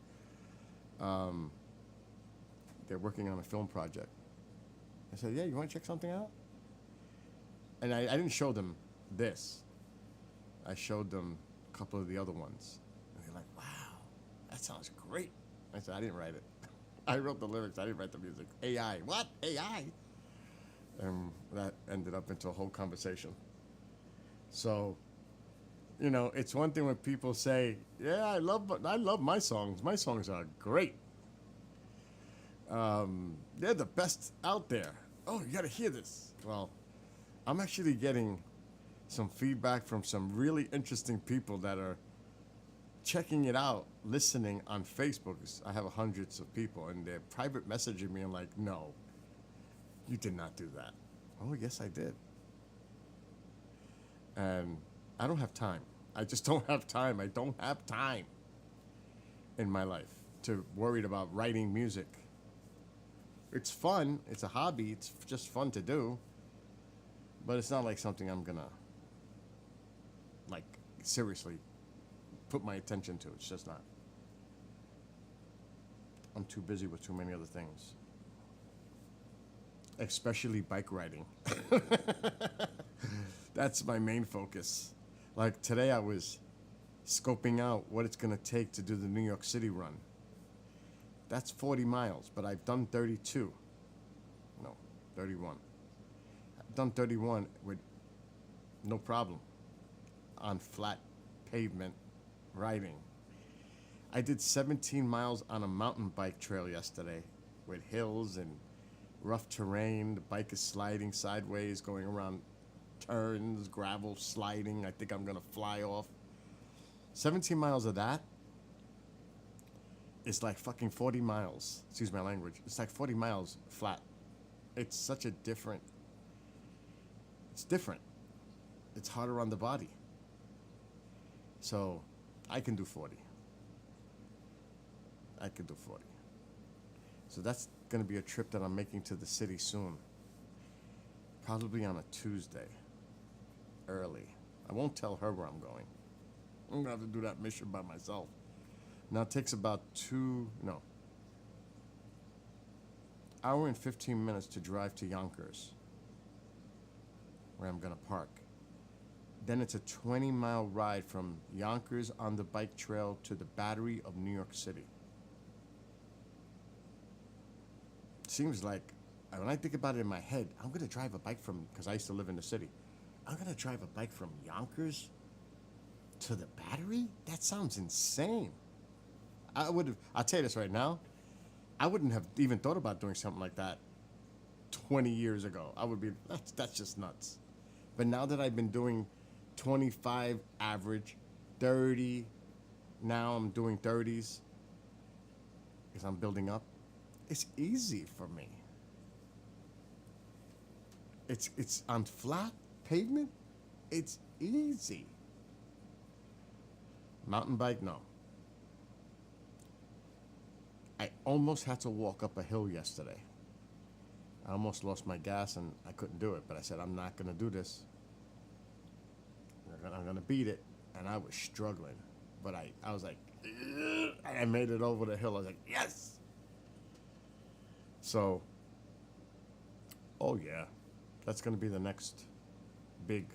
They're working on a film project. I said, yeah, you want to check something out? And I didn't show them this. I showed them a couple of the other ones. And they're like, wow, that sounds great. I said, I didn't write it. I wrote the lyrics. I didn't write the music. AI. What? AI? And that ended up into a whole conversation. So, you know, it's one thing when people say, yeah, I love my songs. My songs are great. They're the best out there. Oh, you got to hear this. Well, I'm actually getting some feedback from some really interesting people that are checking it out, listening on Facebook. I have hundreds of people, and they're private messaging me and like, no, you did not do that. Oh, yes, I did. And I don't have time. I just don't have time. I don't have time in my life to worry about writing music. It's fun. It's a hobby. It's just fun to do. But it's not like something I'm gonna, like, seriously put my attention to. It's just not. I'm too busy with too many other things. Especially bike riding. That's my main focus. Like today I was scoping out what it's gonna take to do the New York City run. That's 40 miles, but I've done 32. No, 31. I've done 31 with no problem on flat pavement riding. I did 17 miles on a mountain bike trail yesterday with hills and rough terrain. The bike is sliding sideways, going around turns, gravel sliding. I think I'm gonna fly off. 17 miles of that is like fucking 40 miles. Excuse my language. It's like 40 miles flat. It's such a different. It's different. It's harder on the body. So, I can do 40. I could do 40. So that's going to be a trip that I'm making to the city soon. Probably on a Tuesday. Early. I won't tell her where I'm going. I'm going to have to do that mission by myself. Now it takes about hour and 15 minutes to drive to Yonkers, where I'm going to park. Then it's a 20-mile ride from Yonkers on the bike trail to the Battery of New York City. Seems like, when I think about it in my head, I'm going to drive a bike from, because I used to live in the city, I'm going to drive a bike from Yonkers to the Battery? That sounds insane. I'll tell you this right now, I wouldn't have even thought about doing something like that 20 years ago. I would be, that's just nuts. But now that I've been doing 25 average, 30, now I'm doing 30s, because I'm building up, it's easy for me. It's on flat pavement, it's easy. Mountain bike, no. I almost had to walk up a hill yesterday. I almost lost my gas and I couldn't do it, but I said, I'm not going to do this. I'm going to beat it. And I was struggling. But I was like, ugh. I made it over the hill. I was like, yes! So, oh yeah, that's going to be the next big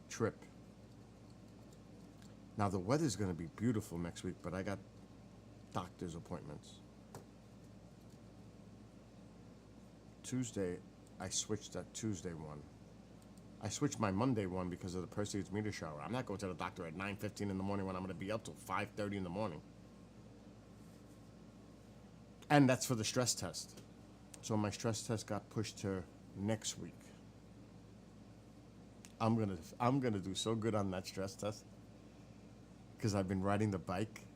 trip. Now, the weather's going to be beautiful next week, but I got doctor's appointments. Tuesday, I switched that Tuesday one. I switched my Monday one because of the Proceeds meter shower. I'm not going to the doctor at 9:15 in the morning when I'm going to be up till 5:30 in the morning. And that's for the stress test. So my stress test got pushed to next week. I'm gonna do so good on that stress test because I've been riding the bike.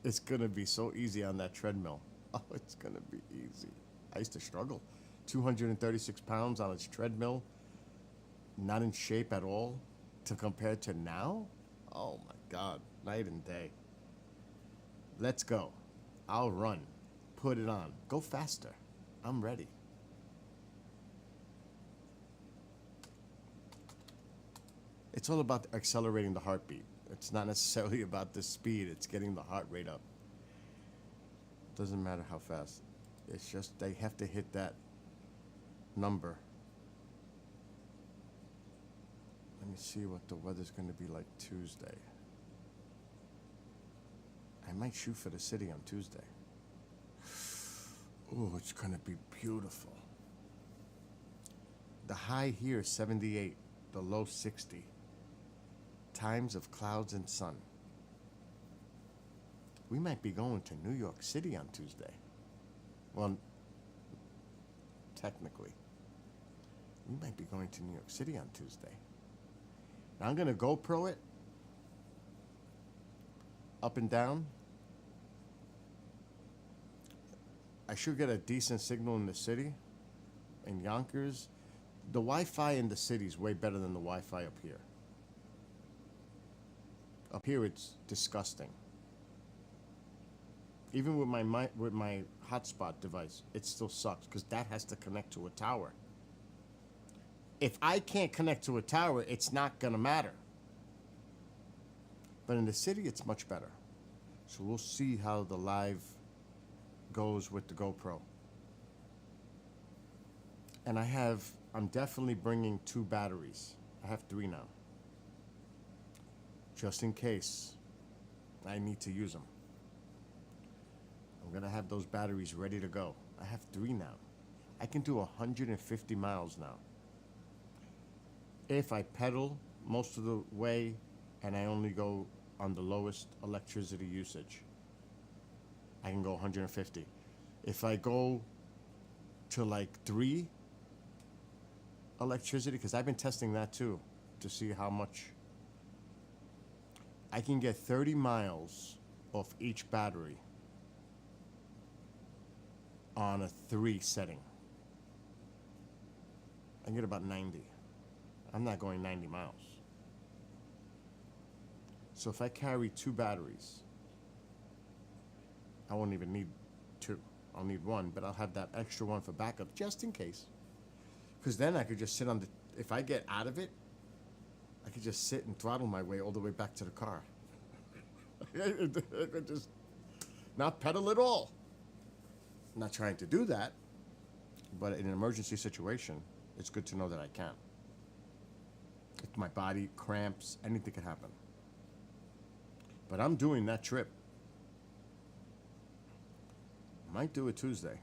It's gonna be so easy on that treadmill. Oh, it's gonna be easy. I used to struggle. 236 pounds on its treadmill, not in shape at all, to compare to now? Oh my God, night and day. Let's go. I'll run. Put it on. Go faster. I'm ready. It's all about accelerating the heartbeat. It's not necessarily about the speed. It's getting the heart rate up. Doesn't matter how fast. It's just they have to hit that number. Let me see what the weather's going to be like Tuesday. I might shoot for the city on Tuesday. Oh, it's going to be beautiful. The high here is 78, the low 60. Times of clouds and sun. We might be going to New York City on Tuesday. Well, technically. We might be going to New York City on Tuesday. Now I'm going to GoPro it. Up and down. I should get a decent signal in the city. In Yonkers. The Wi-Fi in the city is way better than the Wi-Fi up here. Up here it's disgusting. Even with with my hotspot device, it still sucks because that has to connect to a tower. If I can't connect to a tower, it's not gonna matter. But in the city, it's much better. So we'll see how the live goes with the GoPro. And I'm definitely bringing 2 batteries. I have 3 now. Just in case I need to use them. I'm gonna have those batteries ready to go. I have 3 now. I can do 150 miles now. If I pedal most of the way and I only go on the lowest electricity usage, I can go 150. If I go to like 3 electricity, because I've been testing that too to see how much, I can get 30 miles off each battery on a 3 setting. I can get about 90. I'm not going 90 miles. So if I carry 2 batteries, I won't even need 2. I'll need 1, but I'll have that extra one for backup just in case. Because then I could just sit on the, if I get out of it, I could just sit and throttle my way all the way back to the car. I could just not pedal at all. I'm not trying to do that, but in an emergency situation, it's good to know that I can. If my body cramps, anything could happen. But I'm doing that trip. Might do it Tuesday.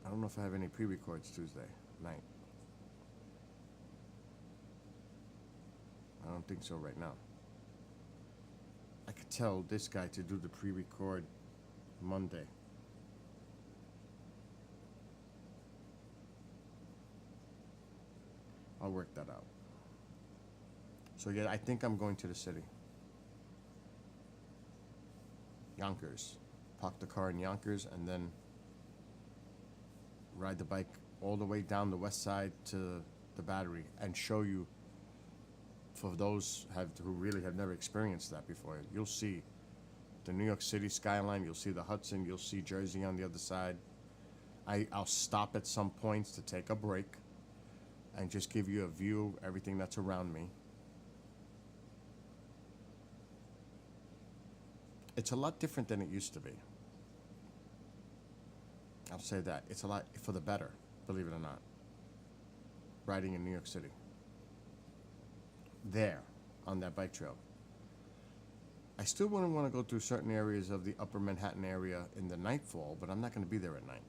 I don't know if I have any pre-records Tuesday night. I don't think so right now. I could tell this guy to do the pre-record Monday. I'll work that out. So yeah, I think I'm going to the city. Yonkers. Park the car in Yonkers and then ride the bike all the way down the west side to the Battery and show you, for those who really have never experienced that before, you'll see the New York City skyline, you'll see the Hudson, you'll see Jersey on the other side. I'll stop at some points to take a break and just give you a view of everything that's around me. It's a lot different than it used to be. I'll say that. It's a lot for the better, believe it or not. Riding in New York City. There, on that bike trail. I still wouldn't want to go through certain areas of the upper Manhattan area in the nightfall, but I'm not going to be there at night.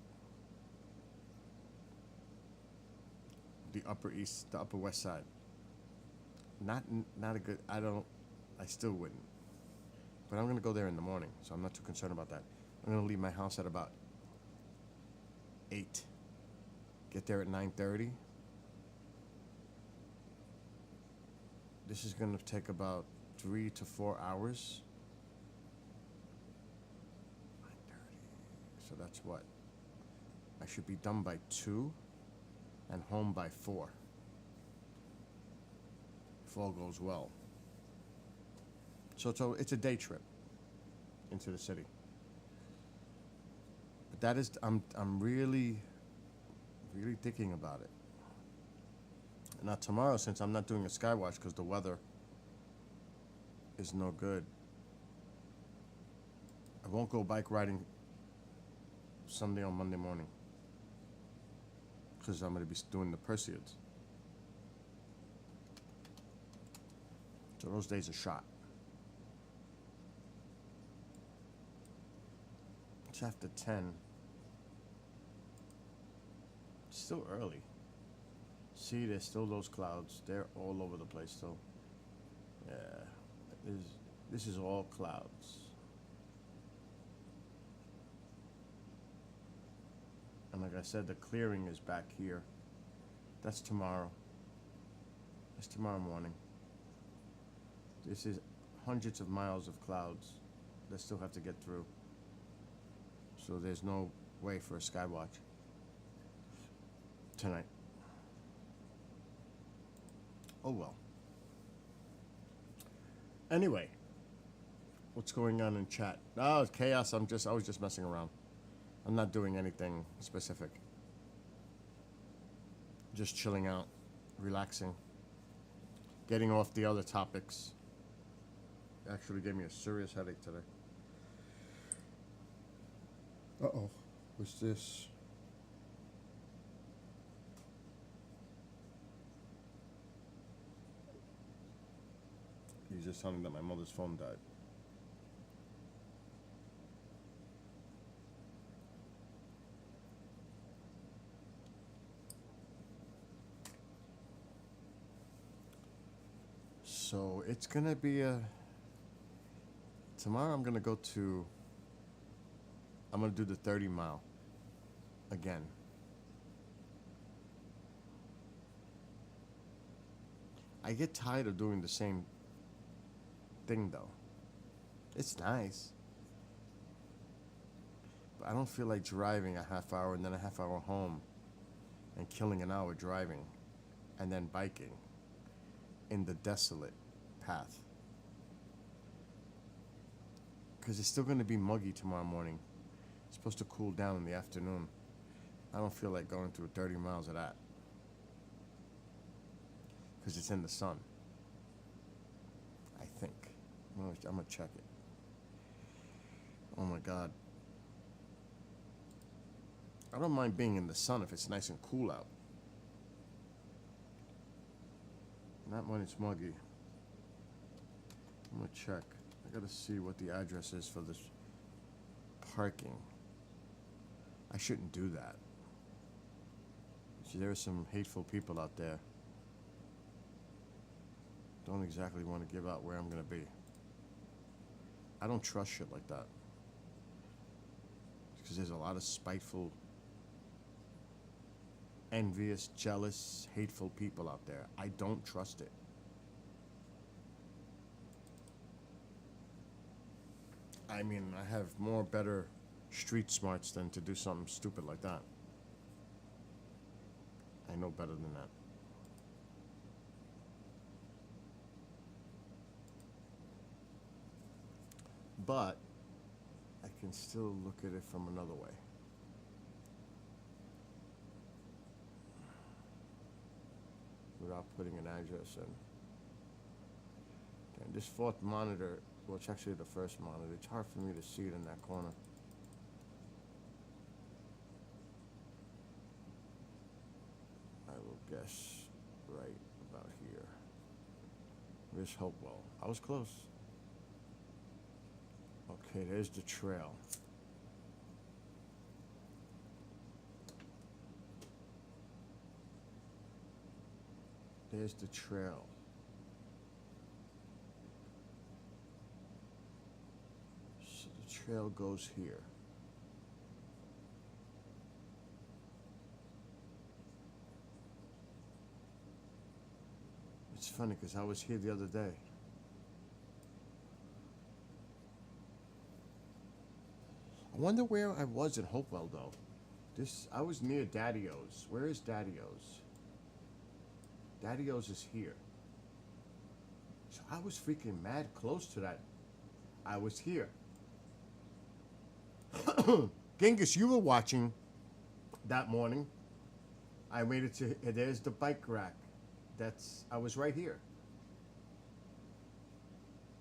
The upper east, the upper west side. Not a good, I still wouldn't. But I'm going to go there in the morning, so I'm not too concerned about that. I'm going to leave my house at about 8. Get there at 9:30. This is going to take about 3 to 4 hours. 9:30. So that's what? I should be done by 2 and home by 4. If all goes well. So it's a day trip into the city. But that is, I'm really thinking about it. Now tomorrow, since I'm not doing a Skywatch because the weather is no good, I won't go bike riding Sunday or Monday morning because I'm going to be doing the Perseids. So those days are shot. It's after 10. It's still early. See, there's still those clouds. They're all over the place still. Yeah, this is all clouds. And like I said, the clearing is back here. That's tomorrow. That's tomorrow morning. This is hundreds of miles of clouds that still have to get through. So there's no way for a Skywatch tonight. Oh well. Anyway, What's going on in chat? Oh, it's chaos. I was just messing around. I'm not doing anything specific. Just chilling out, relaxing, getting off the other topics. Actually gave me a serious headache today. Uh-oh. What's this? He's just telling me that my mother's phone died. So it's gonna be tomorrow I'm gonna do the 30 mile again. I get tired of doing the same thing though. It's nice. But I don't feel like driving a half hour and then a half hour home and killing an hour driving and then biking in the desolate path. Because it's still going to be muggy tomorrow morning. It's supposed to cool down in the afternoon. I don't feel like going through 30 miles of that. Because it's in the sun. I think. I'm going to check it. Oh my God. I don't mind being in the sun if it's nice and cool out. Not when it's muggy. I'm gonna check. I gotta see what the address is for this parking. I shouldn't do that. See, there are some hateful people out there. Don't exactly want to give out where I'm gonna be. I don't trust shit like that. Because there's a lot of spiteful, envious, jealous, hateful people out there. I don't trust it. I mean, I have more better street smarts than to do something stupid like that. I know better than that. But I can still look at it from another way. Without putting an address in. And this fourth monitor, well, it's actually the first monitor. It's hard for me to see it in that corner. I will guess right about here. Where's Hopewell? I was close. Okay, there's the trail. There's the trail. So the trail goes here. It's funny because I was here the other day. I wonder where I was in Hopewell though. I was near Daddy-O's. Where is Daddy-O's? Daddy-O's is here. So I was freaking mad close to that. I was here. Genghis, you were watching that morning. I made it to, there's the bike rack. I was right here.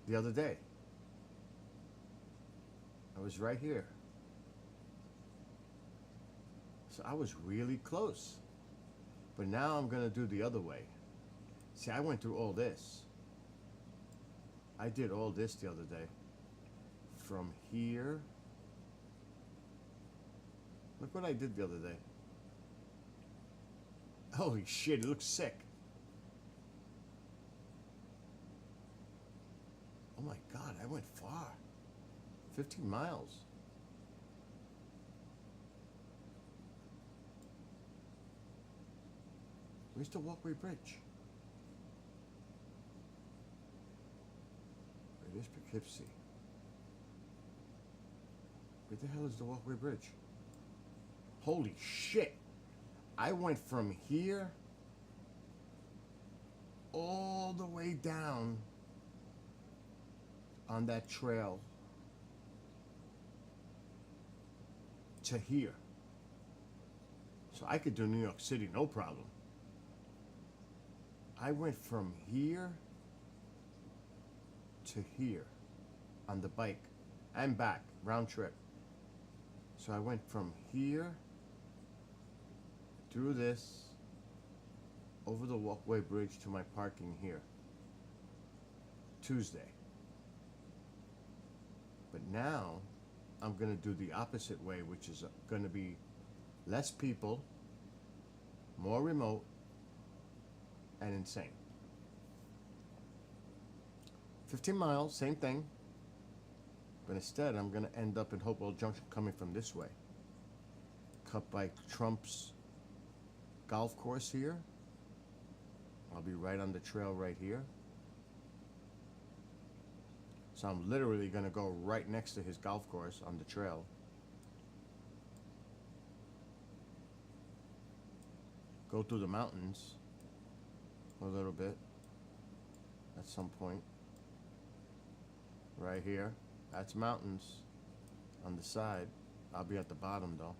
The other day. I was right here. So I was really close. But now I'm gonna do the other way. See, I went through all this. I did all this the other day. From here. Look what I did the other day. Holy shit, it looks sick. Oh my God, I went far. 15 miles. Where's the walkway bridge? It is Poughkeepsie. Where the hell is the walkway bridge? Holy shit! I went from here all the way down on that trail to here. So I could do New York City, no problem. I went from here to here on the bike and back, round trip. So I went from here through this, over the walkway bridge to my parking here. Tuesday. But now I'm gonna do the opposite way, which is gonna be less people, more remote, and insane. 15 miles, same thing. But instead, I'm gonna end up in Hopewell Junction coming from this way. Cut by Trump's golf course here. I'll be right on the trail right here. So I'm literally gonna go right next to his golf course on the trail. Go through the mountains a little bit at some point. Right here, that's mountains on the side. I'll be at the bottom though.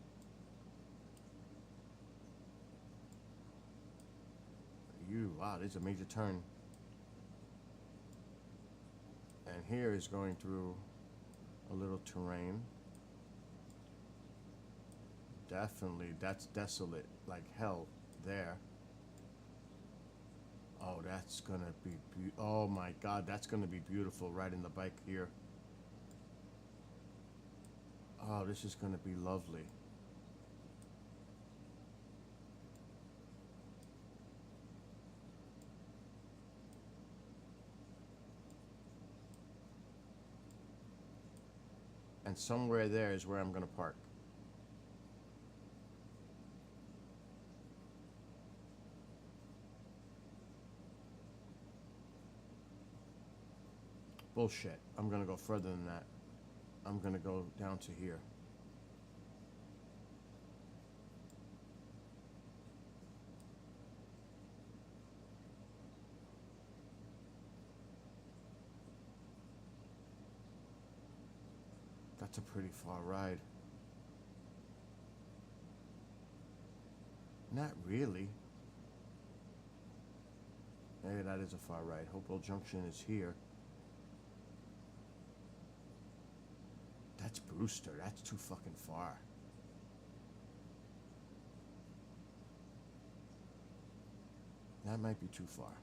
Wow, there's a major turn. And here is going through a little terrain. Definitely, that's desolate like hell there. Oh, that's gonna be, oh my God, that's gonna be beautiful riding the bike here. Oh, this is gonna be lovely. And somewhere there is where I'm gonna park. Bullshit. I'm gonna go further than that. I'm gonna go down to here. That's a pretty far ride. Not really. Hey, that is a far ride. Hopewell Junction is here. That's Brewster. That's too fucking far. That might be too far.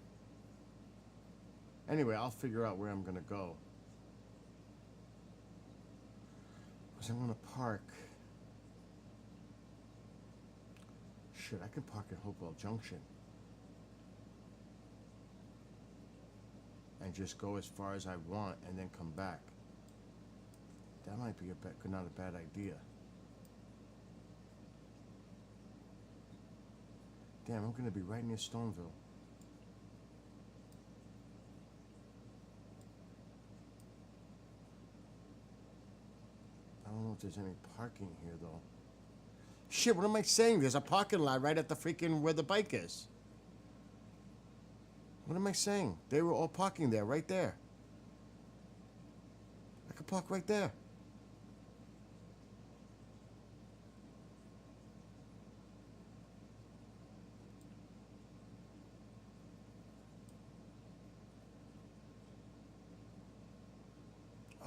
Anyway, I'll figure out where I'm gonna go. Because I'm gonna park. Shit, I can park at Hopewell Junction. And just go as far as I want and then come back. That might be not a bad idea. Damn, I'm gonna be right near Stoneville. I don't know if there's any parking here though. Shit, what am I saying? There's a parking lot right at the freaking where the bike is. What am I saying? They were all parking there, right there. I could park right there.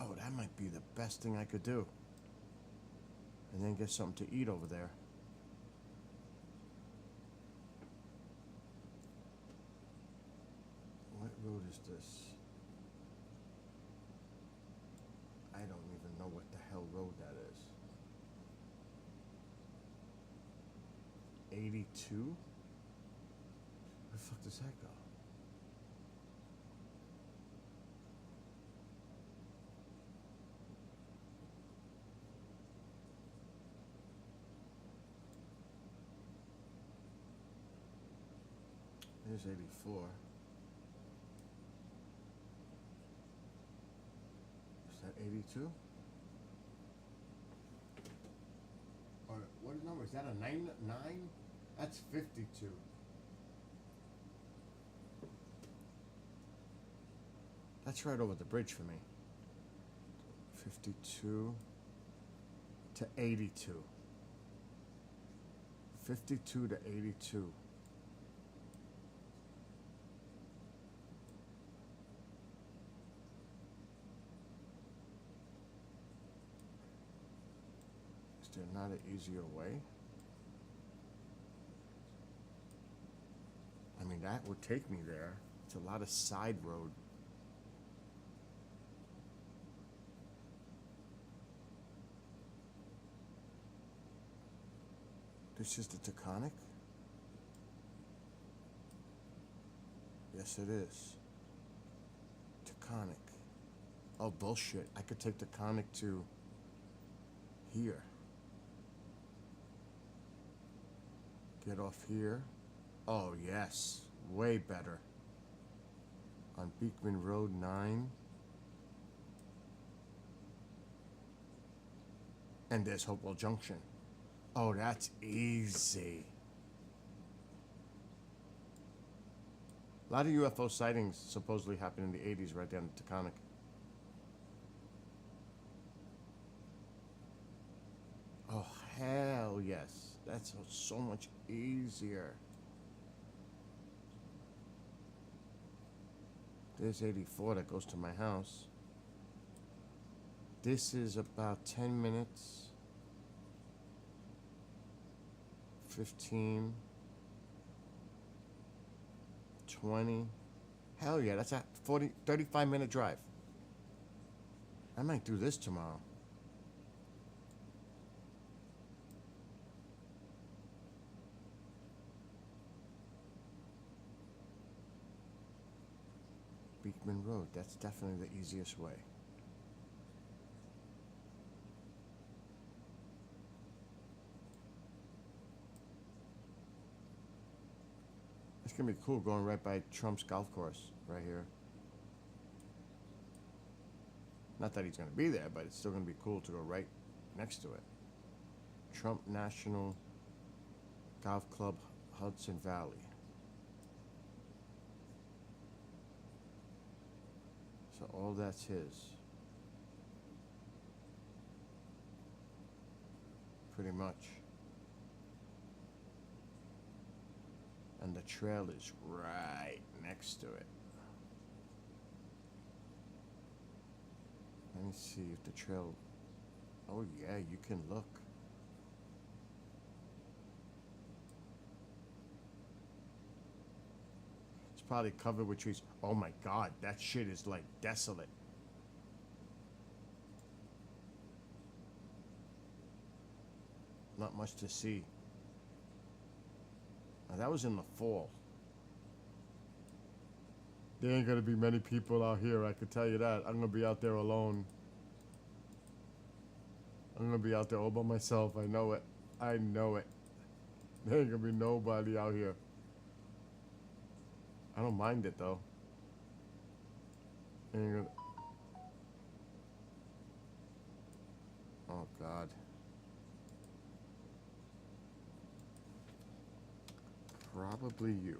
Oh, that might be the best thing I could do. And then get something to eat over there. What road is this? I don't even know what the hell road that is. 82? Where the fuck does that go? Here's 84. Is that 82? Or what number? Is that a 9? That's 52. That's right over the bridge for me. 52 to 82. 52 to 82. Is there not an easier way? I mean, that would take me there. It's a lot of side road. This is the Taconic? Yes, it is. Taconic. Oh, bullshit. I could take Taconic to here. Get off here. Oh, yes. Way better. On Beekman Road 9. And there's Hopewell Junction. Oh, that's easy. A lot of UFO sightings supposedly happened in the 80s right down the Taconic. Oh, hell yes. That's so much easier. There's 84 that goes to my house. This is about 10 minutes. 15. 20. Hell yeah, that's a 35-minute drive. I might do this tomorrow. Beekman Road, that's definitely the easiest way. It's gonna be cool going right by Trump's golf course right here. Not that he's gonna be there, but it's still gonna be cool to go right next to it. Trump National Golf Club, Hudson Valley. So all that's his. Pretty much. And the trail is right next to it. Let me see if the trail... Oh yeah, you can look. It's probably covered with trees. Oh my god, that shit is like desolate. Not much to see. Now, that was in the fall. There ain't gonna be many people out here, I can tell you that. I'm gonna be out there alone. I'm gonna be out there all by myself, I know it. I know it. There ain't gonna be nobody out here. I don't mind it though. Ain't gonna... Oh God. Probably you.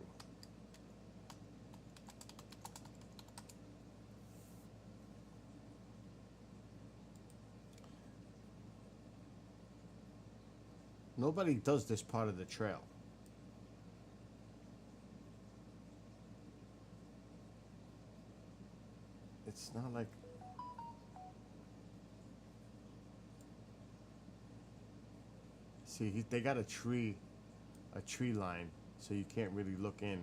Nobody does this part of the trail. It's not like... See, they got a tree line, so you can't really look in.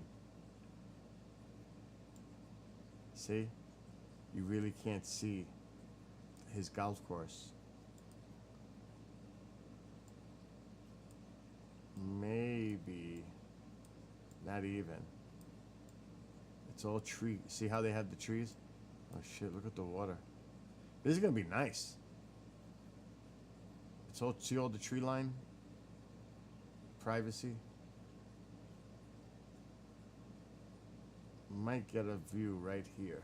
See? You really can't see his golf course. Maybe not even. It's all tree. See how they have the trees? Oh shit, look at the water. This is gonna be nice. It's all, see all the tree line? Privacy. Might get a view right here.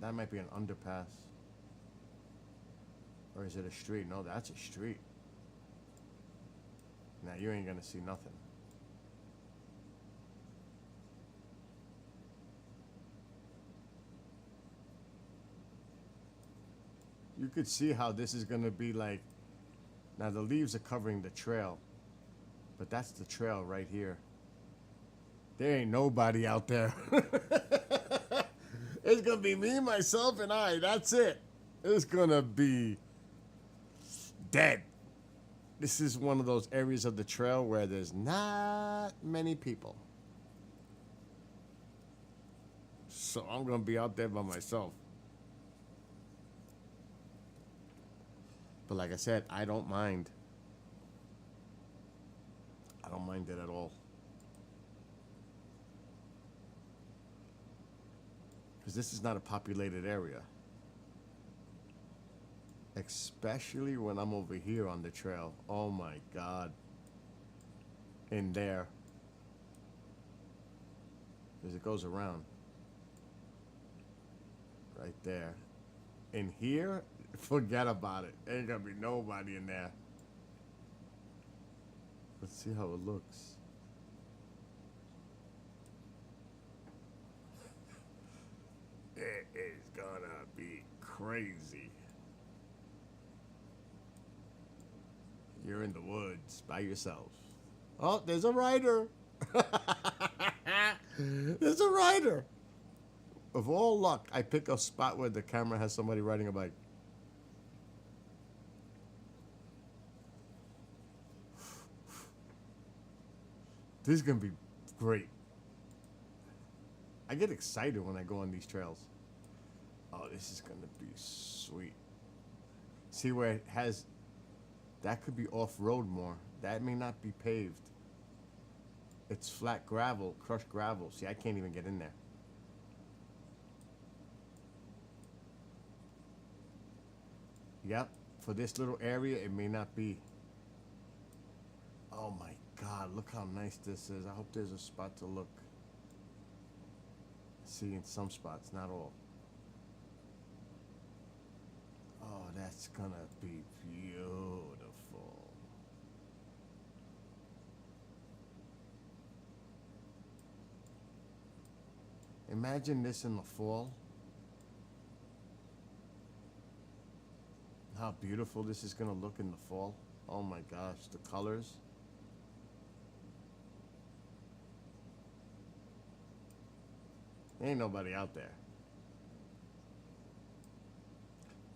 That might be an underpass. Or is it a street? No, that's a street. Now you ain't gonna see nothing. You could see how this is gonna be like. Now the leaves are covering the trail, but that's the trail right here. There ain't nobody out there. It's gonna be me, myself, and I. That's it. It's gonna be dead. This is one of those areas of the trail where there's not many people. So I'm gonna be out there by myself. But like I said, I don't mind. I don't mind it at all. Because this is not a populated area. Especially when I'm over here on the trail. Oh my God. In there. Because it goes around. Right there. In here, forget about it. Ain't gonna be nobody in there. Let's see how it looks. It is gonna be crazy. You're in the woods by yourself. Oh, there's a rider. There's a rider. Of all luck, I pick a spot where the camera has somebody riding a bike. This is gonna be great. I get excited when I go on these trails. Oh, this is gonna be sweet. See where it has, that could be off-road more. That may not be paved. It's flat gravel, crushed gravel. See, I can't even get in there. Yep, for this little area, it may not be. Oh my God, look how nice this is. I hope there's a spot to look. See, in some spots, not all. Oh, that's gonna be beautiful. Imagine this in the fall. How beautiful this is gonna look in the fall. Oh my gosh, the colors. Ain't nobody out there.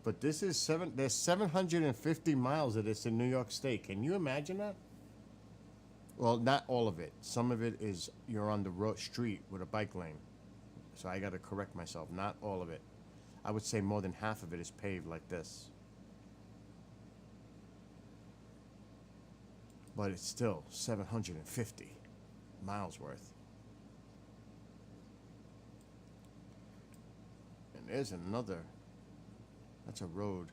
But this is there's 750 miles of this in New York State. Can you imagine that? Well, not all of it. Some of it is you're on the road street with a bike lane. So I gotta correct myself. Not all of it. I would say more than half of it is paved like this. But it's still 750 miles worth. And there's another. That's a road.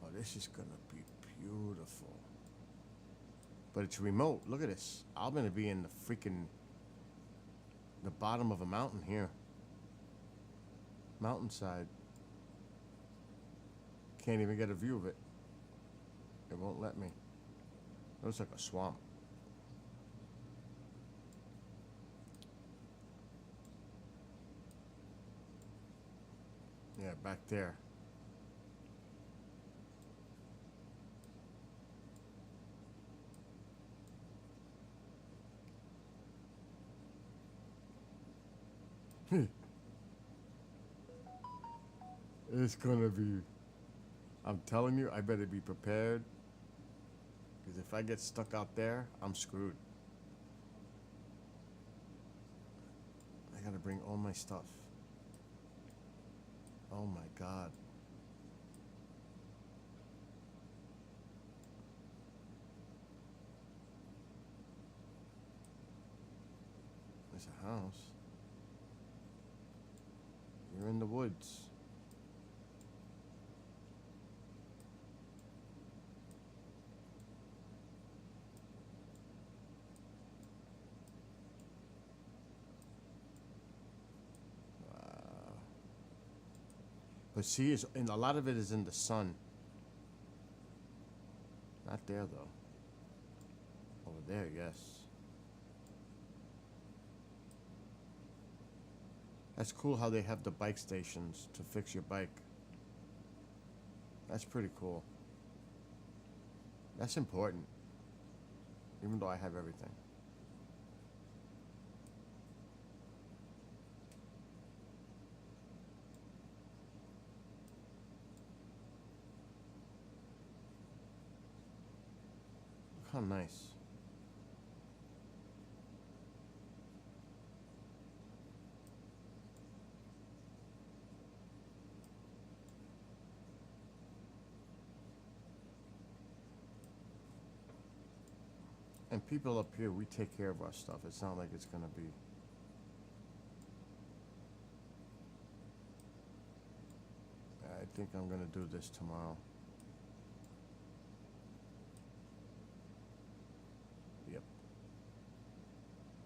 Oh, this is gonna be beautiful. But it's remote. Look at this. I'm gonna be in the bottom of a mountain here. Mountainside. Can't even get a view of it. It won't let me. It looks like a swamp. Yeah, back there. It's gonna be, I'm telling you, I better be prepared. Because if I get stuck out there, I'm screwed. I gotta bring all my stuff. Oh my God. There's a house. You're in the woods. But see, and a lot of it is in the sun. Not there, though. Over there, yes. That's cool how they have the bike stations to fix your bike. That's pretty cool. That's important. Even though I have everything. Look how nice. And people up here, we take care of our stuff. It's not like it's gonna be. I think I'm gonna do this tomorrow. Yep.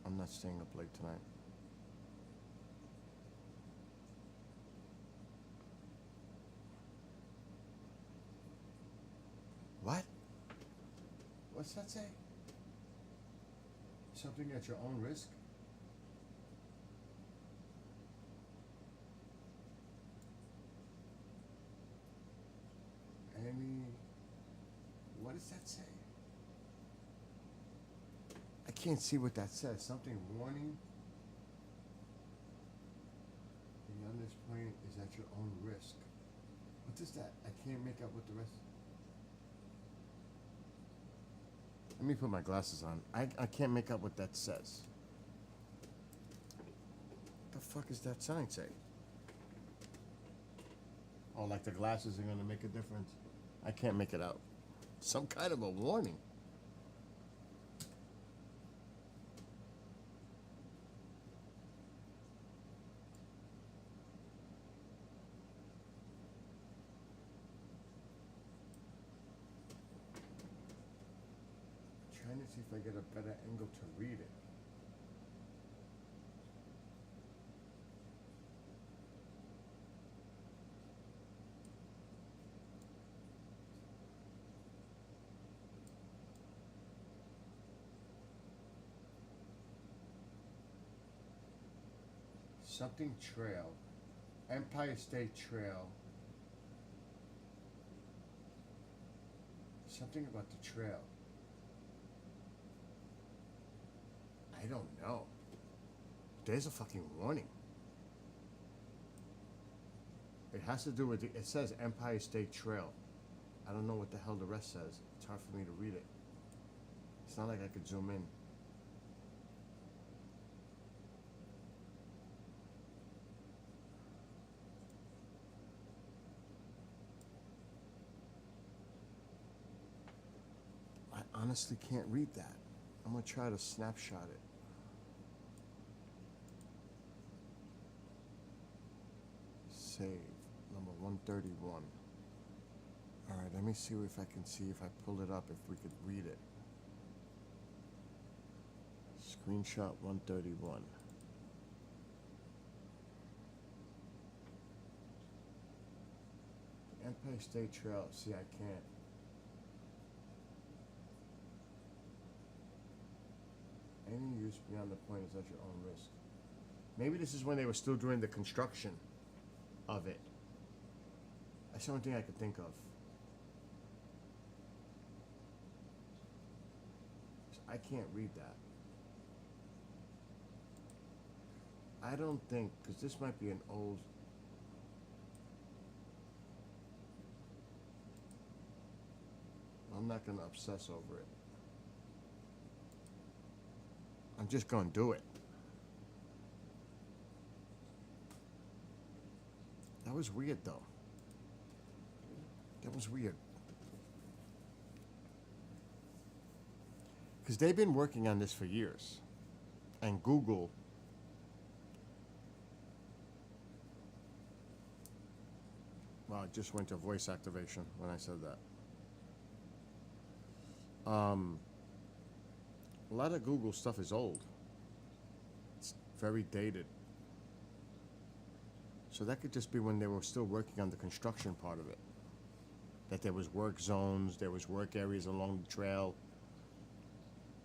I'm not staying up late tonight. What? What's that say? Something at your own risk? What does that say? I can't see what that says. Something warning. Being on this plane is at your own risk. What is that? I can't make out what the rest. Let me put my glasses on. I can't make out what that says. What the fuck is that sign say? Oh, like the glasses are gonna make a difference? I can't make it out. Some kind of a warning. Trying to see if I get a better angle to read it. Something Trail, Empire State Trail. Something about the trail. I don't know. There's a fucking warning. It has to do with the, it says Empire State Trail. I don't know what the hell the rest says. It's hard for me to read it. It's not like I could zoom in. I honestly can't read that. I'm gonna try to snapshot it. Save, number 131. All right, let me see if I can see if I pull it up, if we could read it. Screenshot 131. Empire State Trail, see I can't. Any use beyond the point is at your own risk. Maybe this is when they were still doing the construction of it. That's the only thing I could think of. I can't read that. I don't think, because this might be an old. I'm not going to obsess over it. I'm just going to do it. That was weird, though. That was weird. Because they've been working on this for years. And Google. Well, it just went to voice activation when I said that. A lot of Google stuff is old. It's very dated. So that could just be when they were still working on the construction part of it. That there was work zones, there was work areas along the trail.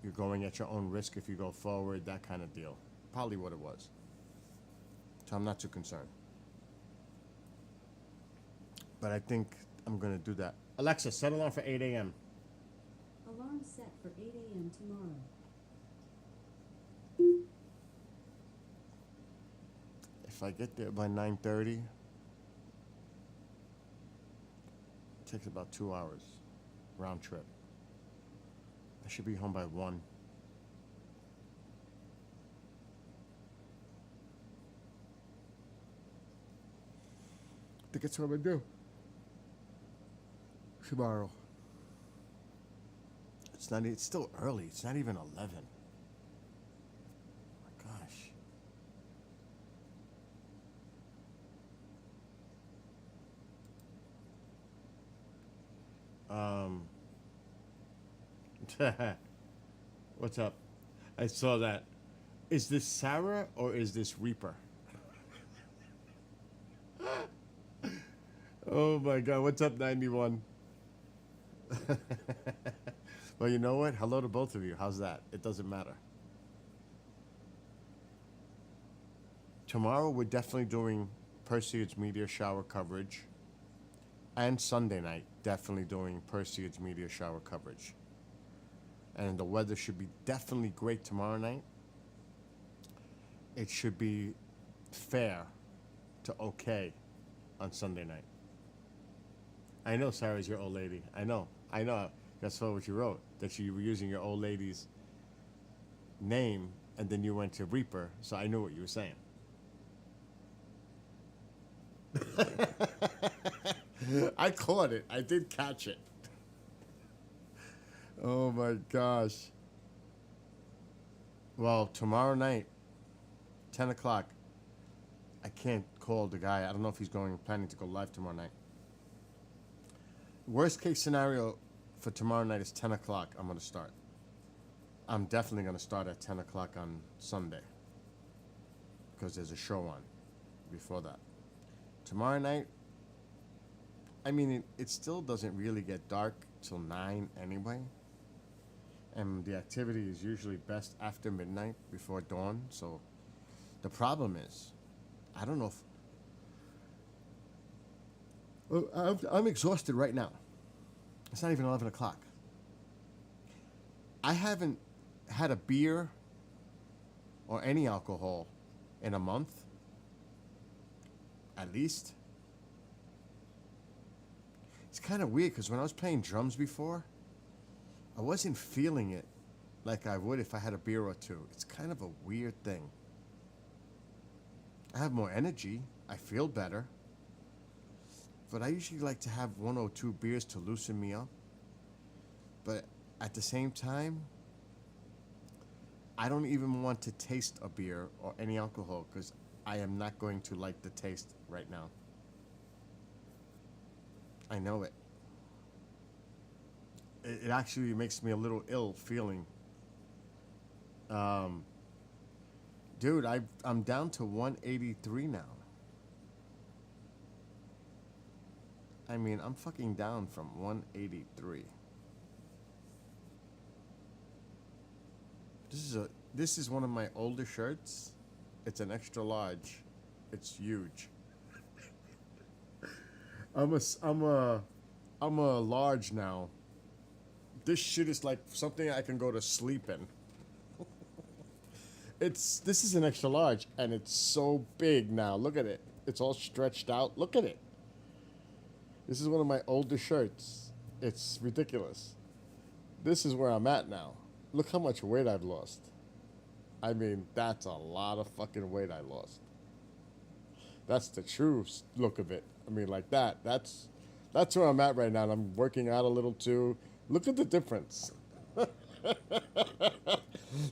You're going at your own risk if you go forward, that kind of deal. Probably what it was. So I'm not too concerned. But I think I'm gonna do that. Alexa, set alarm for 8 a.m. Alarm set for 8 a.m. tomorrow. If I get there by 9:30, it takes about 2 hours round trip. I should be home by 1. I think that's what I'm gonna do tomorrow. It's still early. It's not even 11. My gosh. What's up? I saw that. Is this Sarah or is this Reaper? Oh my God, what's up, 91? Well, you know what? Hello to both of you. How's that? It doesn't matter. Tomorrow, we're definitely doing Perseids Media shower coverage. And Sunday night, definitely doing Perseids Media shower coverage. And the weather should be definitely great tomorrow night. It should be fair to okay on Sunday night. I know Sarah's your old lady. I know. That's what you wrote. That you were using your old lady's name and then you went to Reaper, so I knew what you were saying. I caught it. I did catch it. Oh my gosh. Well, tomorrow night, 10 o'clock, I can't call the guy. I don't know if he's planning to go live tomorrow night. Worst case scenario for tomorrow night is 10 o'clock. I'm going to start. I'm definitely going to start at 10 o'clock on Sunday because there's a show on before that. Tomorrow night, I mean, it still doesn't really get dark till 9 anyway. And the activity is usually best after midnight, before dawn. So the problem is, I don't know if... Well, I'm exhausted right now. It's not even 11 o'clock. I haven't had a beer or any alcohol in a month, at least. It's kind of weird because when I was playing drums before, I wasn't feeling it like I would if I had a beer or two. It's kind of a weird thing. I have more energy. I feel better. But I usually like to have 1 or 2 beers to loosen me up. But at the same time, I don't even want to taste a beer or any alcohol because I am not going to like the taste right now. I know it. It actually makes me a little ill feeling. Dude, I'm down to 183 now. I mean, I'm fucking down from 183. This is one of my older shirts. It's an extra large. It's huge. I'm a large now. This shit is like something I can go to sleep in. This is an extra large and it's so big now. Look at it. It's all stretched out. Look at it. This is one of my older shirts. It's ridiculous. This is where I'm at now. Look how much weight I've lost. I mean, that's a lot of fucking weight I lost. That's the true look of it. I mean, like that. That's where I'm at right now. And I'm working out a little too. Look at the difference.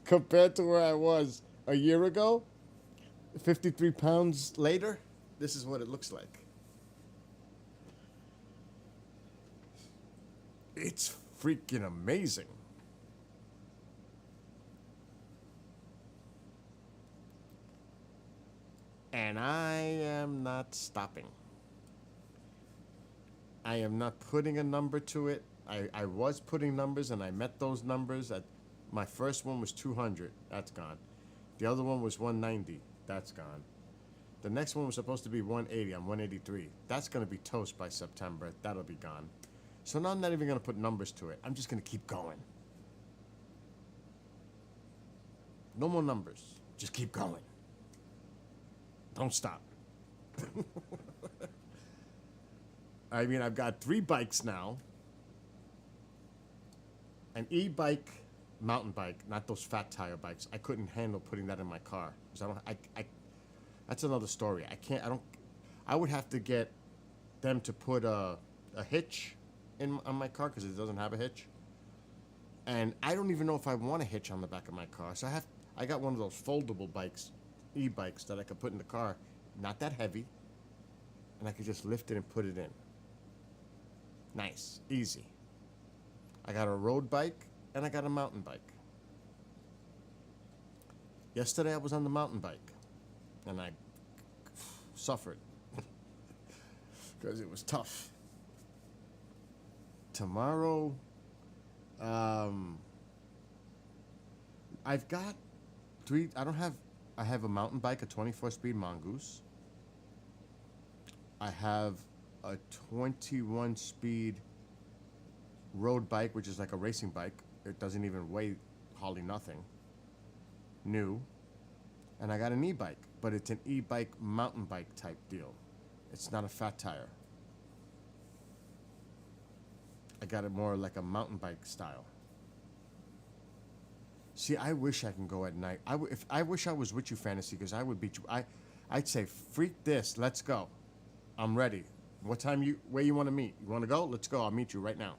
Compared to where I was a year ago, 53 pounds later, this is what it looks like. It's freaking amazing. And I am not stopping. I am not putting a number to it. I was putting numbers and I met those numbers. My first one was 200. That's gone. The other one was 190. That's gone. The next one was supposed to be 180. I'm 183. That's going to be toast by September. That'll be gone. So now I'm not even going to put numbers to it. I'm just going to keep going. No more numbers. Just keep going. Don't stop. I mean, I've got 3 bikes now. An e-bike, mountain bike, not those fat tire bikes. I couldn't handle putting that in my car. 'Cause that's another story. I would have to get them to put a hitch on my car because it doesn't have a hitch. And I don't even know if I want a hitch on the back of my car. So I got one of those foldable bikes, e-bikes that I could put in the car, not that heavy, and I could just lift it and put it in. Nice, easy. I got a road bike and I got a mountain bike. Yesterday I was on the mountain bike and I suffered because it was tough. Tomorrow, I've got 3. I have a mountain bike, a 24-speed Mongoose. I have a 21-speed road bike, which is like a racing bike. It doesn't even weigh hardly nothing. New. And I got an e-bike, but it's an e-bike mountain bike type deal. It's not a fat tire. I got it more like a mountain bike style. See, I wish I can go at night. I wish I was with you, Fantasy, because I would beat you. I'd say, freak this, let's go. I'm ready. Where you want to meet? You want to go? Let's go. I'll meet you right now.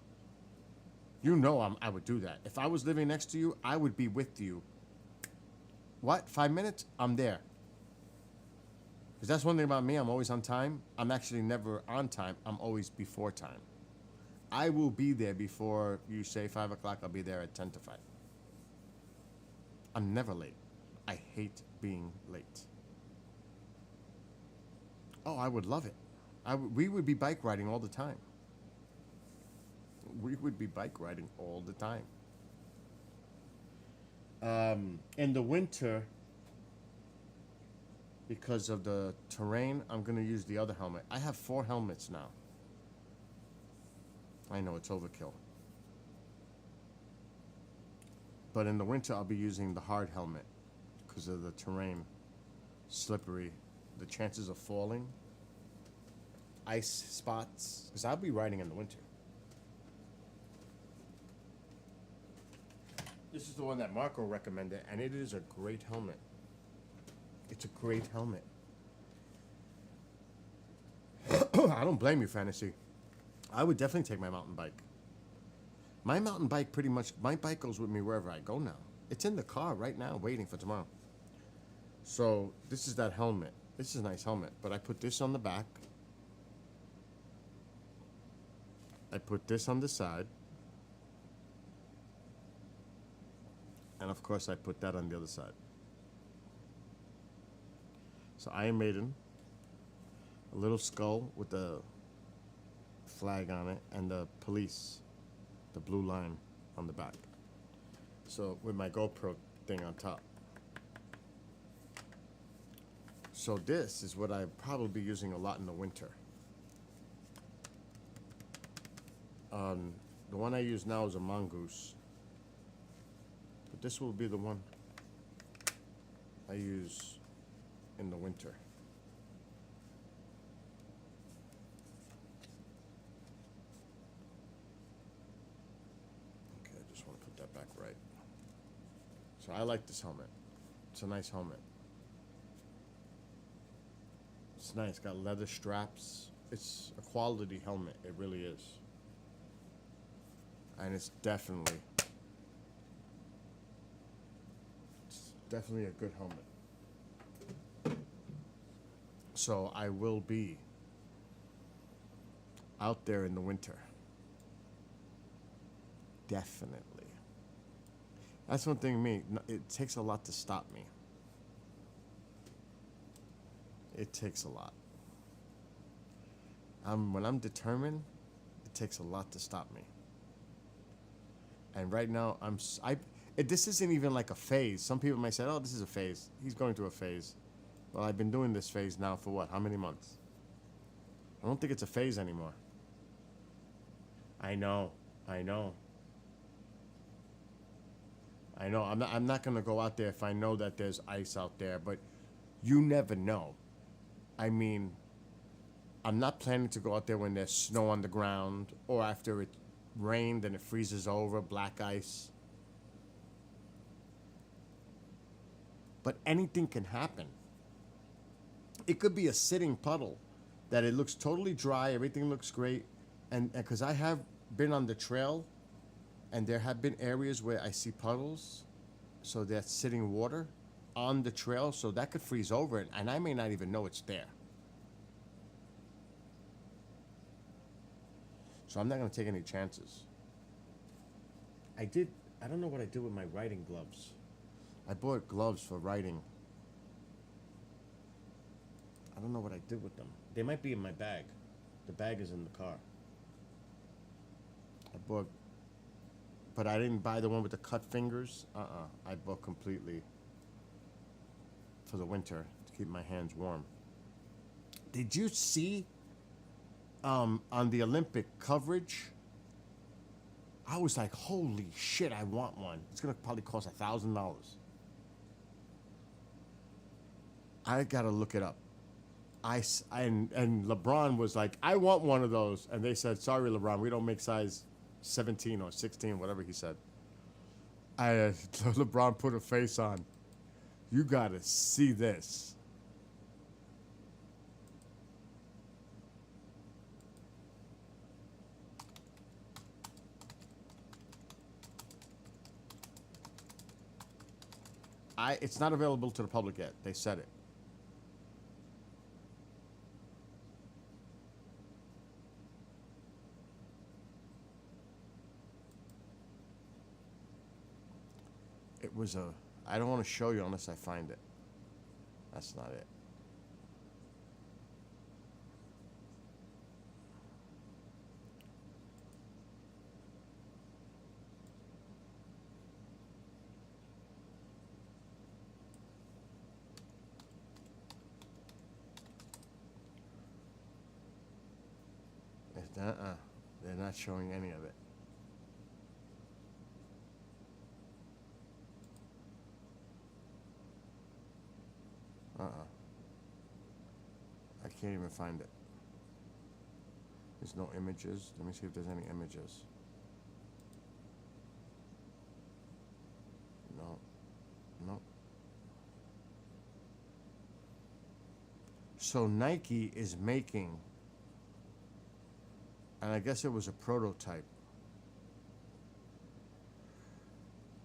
You know I would do that. If I was living next to you, I would be with you. What? 5 minutes? I'm there. Because that's one thing about me. I'm always on time. I'm actually never on time. I'm always before time. I will be there before you say 5 o'clock. I'll be there at 10 to 5. I'm never late. I hate being late. Oh, I would love it. We would be bike riding all the time. We would be bike riding all the time. In the winter, because of the terrain, I'm going to use the other helmet. I have 4 helmets now. I know it's overkill. But in the winter, I'll be using the hard helmet because of the terrain. Slippery. The chances of falling. Ice spots. Because I'll be riding in the winter. This is the one that Marco recommended, and it is a great helmet. It's a great helmet. I don't blame you, Fantasy. I would definitely take my mountain bike. My mountain bike my bike goes with me wherever I go now. It's in the car right now, waiting for tomorrow. So, this is that helmet. This is a nice helmet, but I put this on the back. I put this on the side. And of course, I put that on the other side. So, Iron Maiden. A little skull with the flag on it, and the police. The blue line on the back. So with my GoPro thing on top. So this is what I'll probably be using a lot in the winter. The one I use now is a Mongoose. But this will be the one I use in the winter. Back right. So I like this helmet. It's a nice helmet. It's nice. Got leather straps. It's a quality helmet. It really is. And it's definitely a good helmet. So I will be out there in the winter. Definitely. That's one thing it takes a lot to stop me. It takes a lot. When I'm determined, it takes a lot to stop me. And right now, this isn't even like a phase. Some people might say, oh, this is a phase. He's going through a phase. Well, I've been doing this phase now for what? How many months? I don't think it's a phase anymore. I know. I know. I know. I'm not going to go out there if I know that there's ice out there, but you never know. I mean, I'm not planning to go out there when there's snow on the ground or after it rained and it freezes over, black ice. But anything can happen. It could be a sitting puddle that it looks totally dry, everything looks great, and because I have been on the trail and there have been areas where I see puddles, so that's sitting water on the trail, so that could freeze over and I may not even know it's there. So I'm not going to take any chances. I don't know what I did with my writing gloves. I bought gloves for writing. I don't know what I did with them. They might be in my bag. The bag is in the car. I bought, but I didn't buy the one with the cut fingers. I bought completely for the winter to keep my hands warm. Did you see on the Olympic coverage? I was like, holy shit, I want one. It's gonna probably cost $1,000. I gotta look it up. And LeBron was like, I want one of those. And they said, sorry, LeBron, we don't make size 17 or 16, whatever he said. LeBron put a face on. You gotta see this. It's not available to the public yet. They said it. It was I don't want to show you unless I find it. That's not it. They're not showing any of it. I can't even find it. There's no images. Let me see if there's any images. No. No. So Nike is making, and I guess it was a prototype.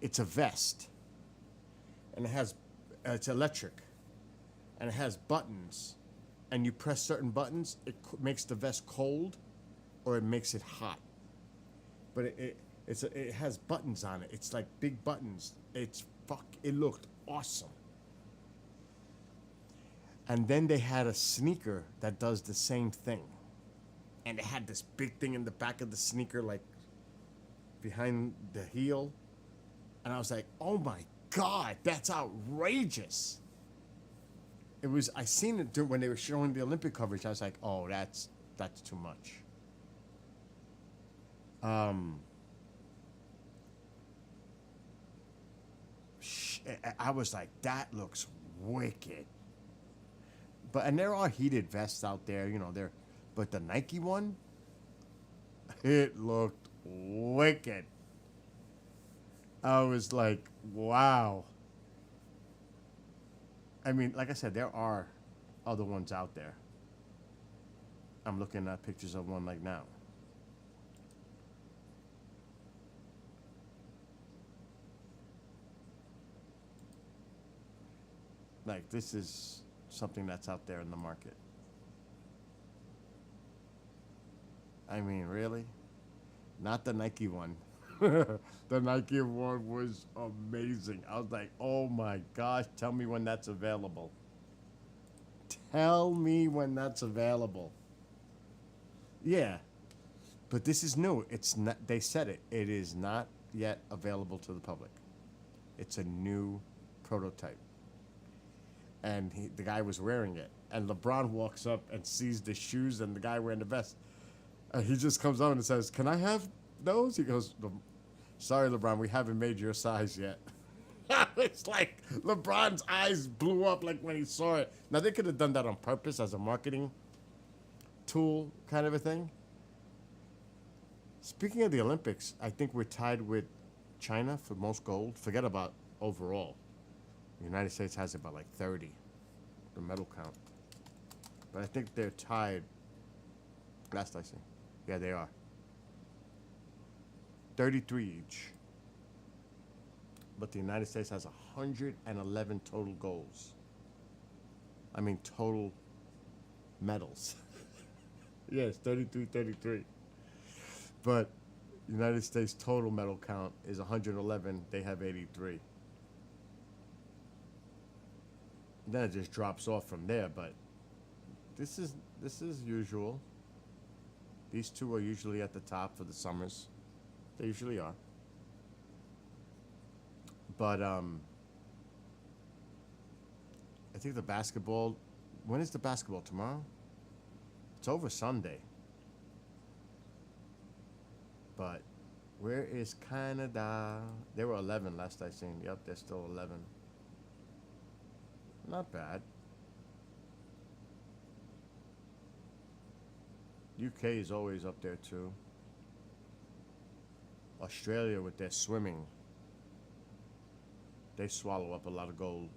It's a vest, and it's electric, and it has buttons, and you press certain buttons, it makes the vest cold, or it makes it hot. But it has buttons on it. It's like big buttons. It looked awesome. And then they had a sneaker that does the same thing. And it had this big thing in the back of the sneaker, like behind the heel. And I was like, oh my God, that's outrageous. I seen it when they were showing the Olympic coverage. I was like, oh, that's too much. I was like, that looks wicked. And there are heated vests out there, but the Nike one, it looked wicked. I was like, wow. I mean, like I said, there are other ones out there. I'm looking at pictures of one like now. Like, this is something that's out there in the market. I mean, really? Not the Nike one. The Nike one was amazing. I was like, oh my gosh, tell me when that's available. Tell me when that's available. Yeah. But this is new. It's not, they said it. It is not yet available to the public. It's a new prototype. and the guy was wearing it. And LeBron walks up and sees the shoes and the guy wearing the vest. And he just comes on and says, "Can I have those?" He goes, "Sorry, LeBron, we haven't made your size yet." It's like LeBron's eyes blew up like when he saw it. Now, they could have done that on purpose as a marketing tool kind of a thing. Speaking of the Olympics, I think we're tied with China for most gold. Forget about overall. The United States has about like 30, the medal count. But I think they're tied. Last I see. Yeah, they are. 33 each. But the United States has 111 total goals. I mean, total medals. Yes, 33. But United States total medal count is 111. They have 83. Then it just drops off from there. But this is usual. These two are usually at the top for the summers. They usually are. But I think the basketball. When is the basketball? Tomorrow? It's over Sunday. But where is Canada? They were 11 last I seen. Yep, they're still 11. Not bad. UK is always up there too. Australia with their swimming. They swallow up a lot of gold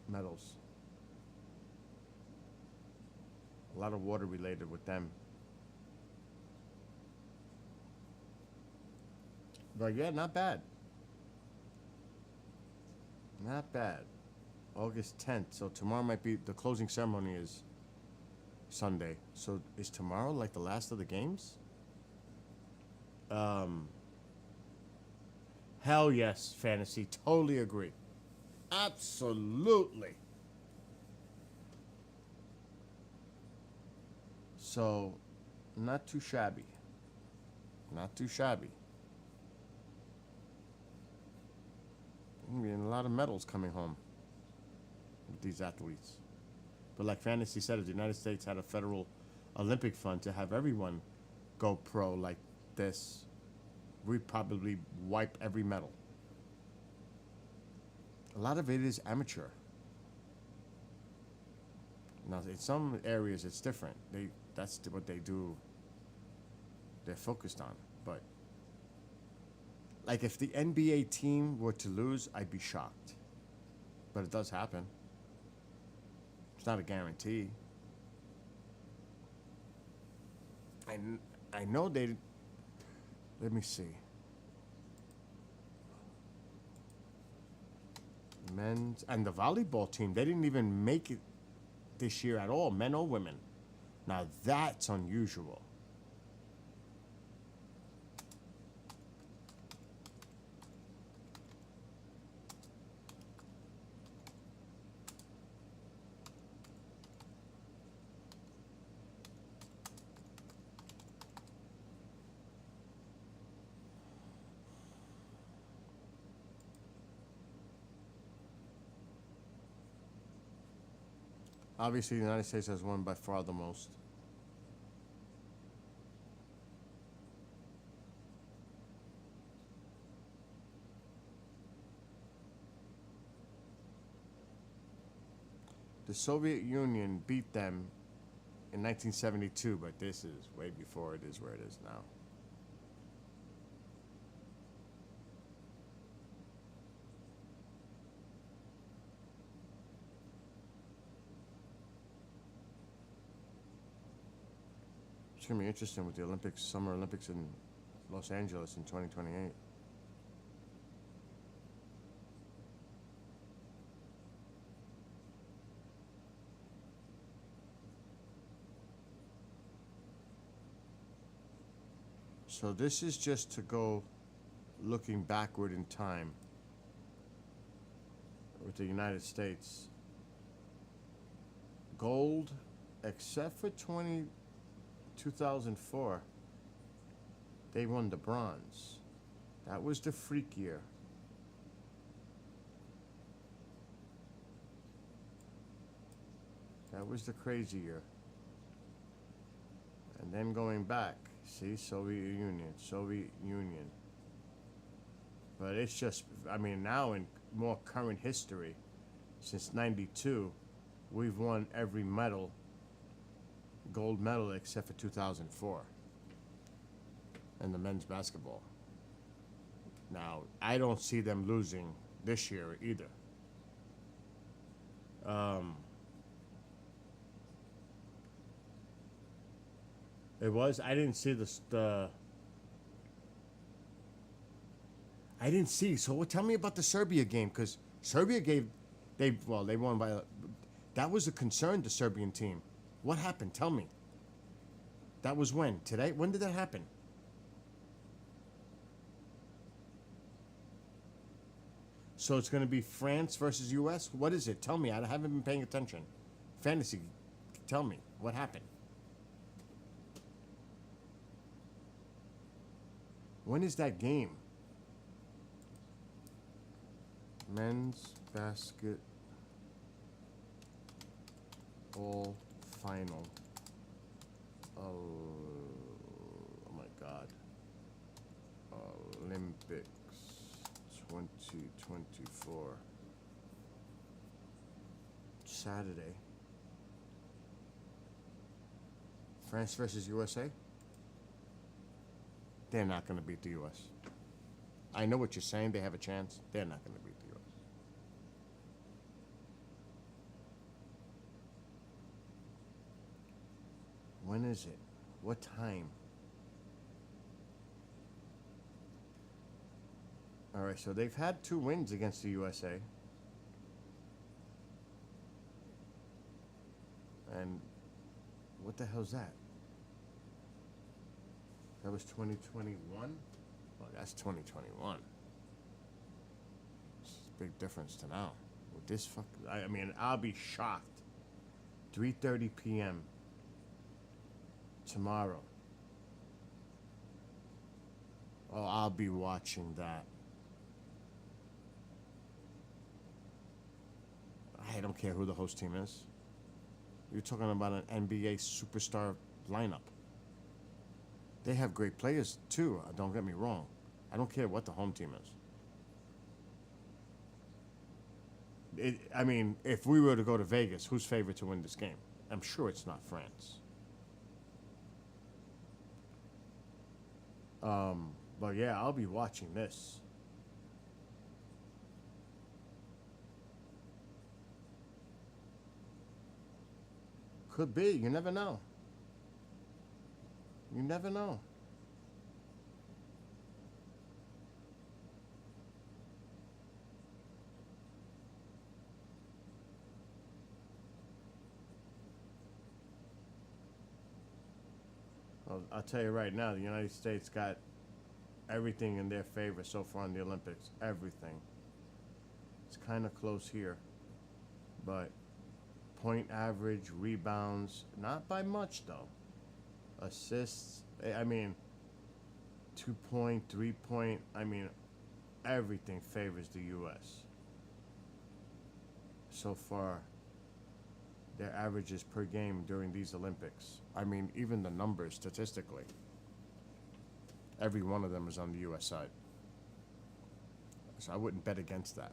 medals. A lot of water related with them. But yeah, not bad. Not bad. August 10th. So tomorrow might be, the closing ceremony is Sunday. So is tomorrow like the last of the games? Hell yes, fantasy. Totally agree. Absolutely. So, not too shabby. Not too shabby. I mean, a lot of medals coming home with these athletes. But like Fantasy said, if the United States had a federal Olympic fund to have everyone go pro like this, we'd probably wipe every medal. A lot of it is amateur. Now, in some areas, it's different. That's what they do. They're focused on. But like if the NBA team were to lose, I'd be shocked. But it does happen. It's not a guarantee. I know they. Let me see. Men's and the volleyball team, they didn't even make it this year at all, men or women. Now that's unusual. Obviously, the United States has won by far the most. The Soviet Union beat them in 1972, but this is way before it is where it is now. It's going to be interesting with the Olympics, Summer Olympics in Los Angeles in 2028. So this is just to go looking backward in time with the United States. Gold, except for 2004, they won the bronze. That was the freak year. That was the crazy year. And then going back, see, Soviet Union. But it's just, I mean, now in more current history, since '92, we've won every medal, gold medal, except for 2004 in the men's basketball. Now, I don't see them losing this year either. It was. I didn't see I didn't see. So tell me about the Serbia game, because Serbia they won by. That was a concern, the Serbian team. What happened? Tell me. That was when? Today? When did that happen? So it's going to be France versus U.S.? What is it? Tell me. I haven't been paying attention. Fantasy. Tell me. What happened? When is that game? Men's basketball final. Oh my God. Olympics 2024. Saturday. France versus USA? They're not going to beat the U.S. I know what you're saying. They have a chance. They're not going to beat the U.S. When is it? What time? All right, so they've had 2 wins against the USA. And what the hell's that? That was 2021? Well, that's 2021. It's a big difference to now. With this I mean, I'll be shocked. 3:30 p.m. tomorrow. Oh, I'll be watching that. I don't care who the host team is. You're talking about an NBA superstar lineup. They have great players too, don't get me wrong. I don't care what the home team is. I mean, if we were to go to Vegas, who's favored to win this game? I'm sure it's not France. But yeah, I'll be watching this. Could be. You never know. You never know. Well, I'll tell you right now, the United States got everything in their favor so far in the Olympics. Everything. It's kind of close here. But point average, rebounds, not by much though. Assists, I mean, 2-point, 3-point, I mean, everything favors the U.S. So far, their averages per game during these Olympics. I mean, even the numbers statistically. Every one of them is on the U.S. side. So I wouldn't bet against that.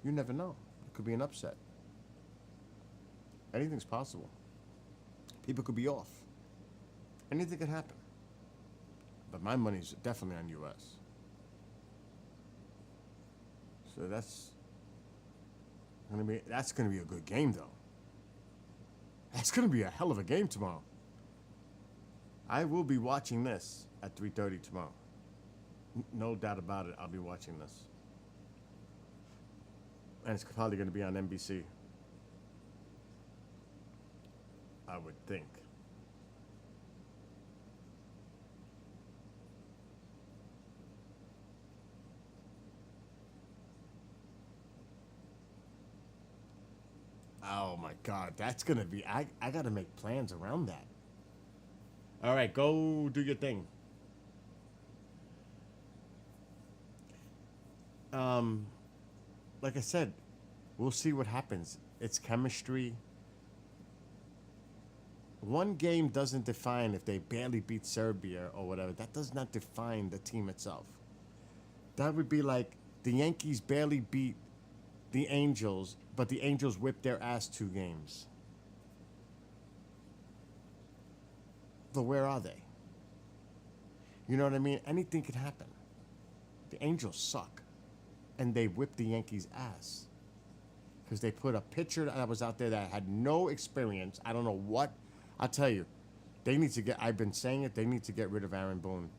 You never know. It could be an upset. Anything's possible. People could be off. Anything could happen. But my money's definitely on U.S. So that's gonna be a good game though. That's gonna be a hell of a game tomorrow. I will be watching this at 3:30 tomorrow. No doubt about it, I'll be watching this. And it's probably gonna be on NBC. I would think. Oh my God, that's gonna be, I gotta make plans around that. All right, go do your thing. Like I said, we'll see what happens. It's chemistry. one game doesn't define if they barely beat Serbia or whatever. That does not define the team itself. That would be like the Yankees barely beat the Angels, but the Angels whipped their ass 2 games. But where are they? You know what I mean? Anything could happen. The Angels suck. And they whipped the Yankees' ass. Because they put a pitcher that was out there that had no experience. I don't know what. I'll tell you. They need to get, I've been saying it, they need to get rid of Aaron Boone.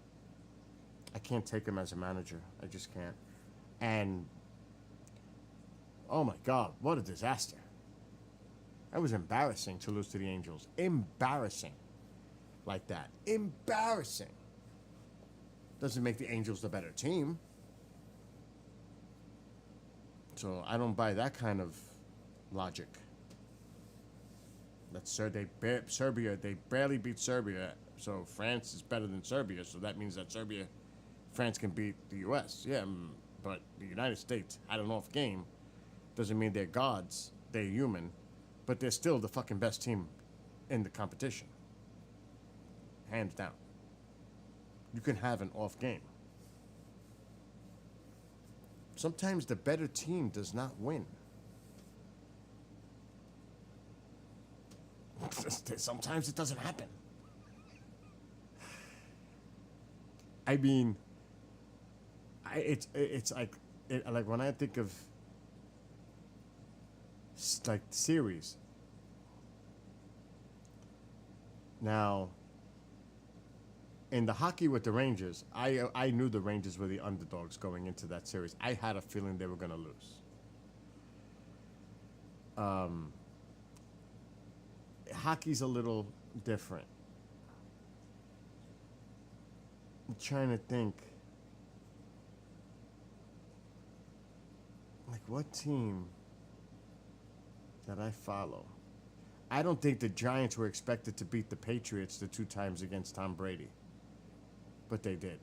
I can't take him as a manager. I just can't. And, oh my God, what a disaster. That was embarrassing to lose to the Angels. Embarrassing. Like that. Embarrassing. Doesn't make the Angels the better team. So I don't buy that kind of logic. That's Serbia. They barely beat Serbia. So France is better than Serbia. So that means that France can beat the U.S. Yeah, but the United States had an off game. Doesn't mean they're gods. They're human, but they're still the fucking best team in the competition. Hands down. You can have an off game. Sometimes the better team does not win. Sometimes it doesn't happen. I mean, it's like like when I think of like series. Now, in the hockey with the Rangers, I knew the Rangers were the underdogs going into that series. I had a feeling they were going to lose. Hockey's a little different. I'm trying to think. Like, what team that I follow? I don't think the Giants were expected to beat the Patriots the 2 times against Tom Brady. But they did.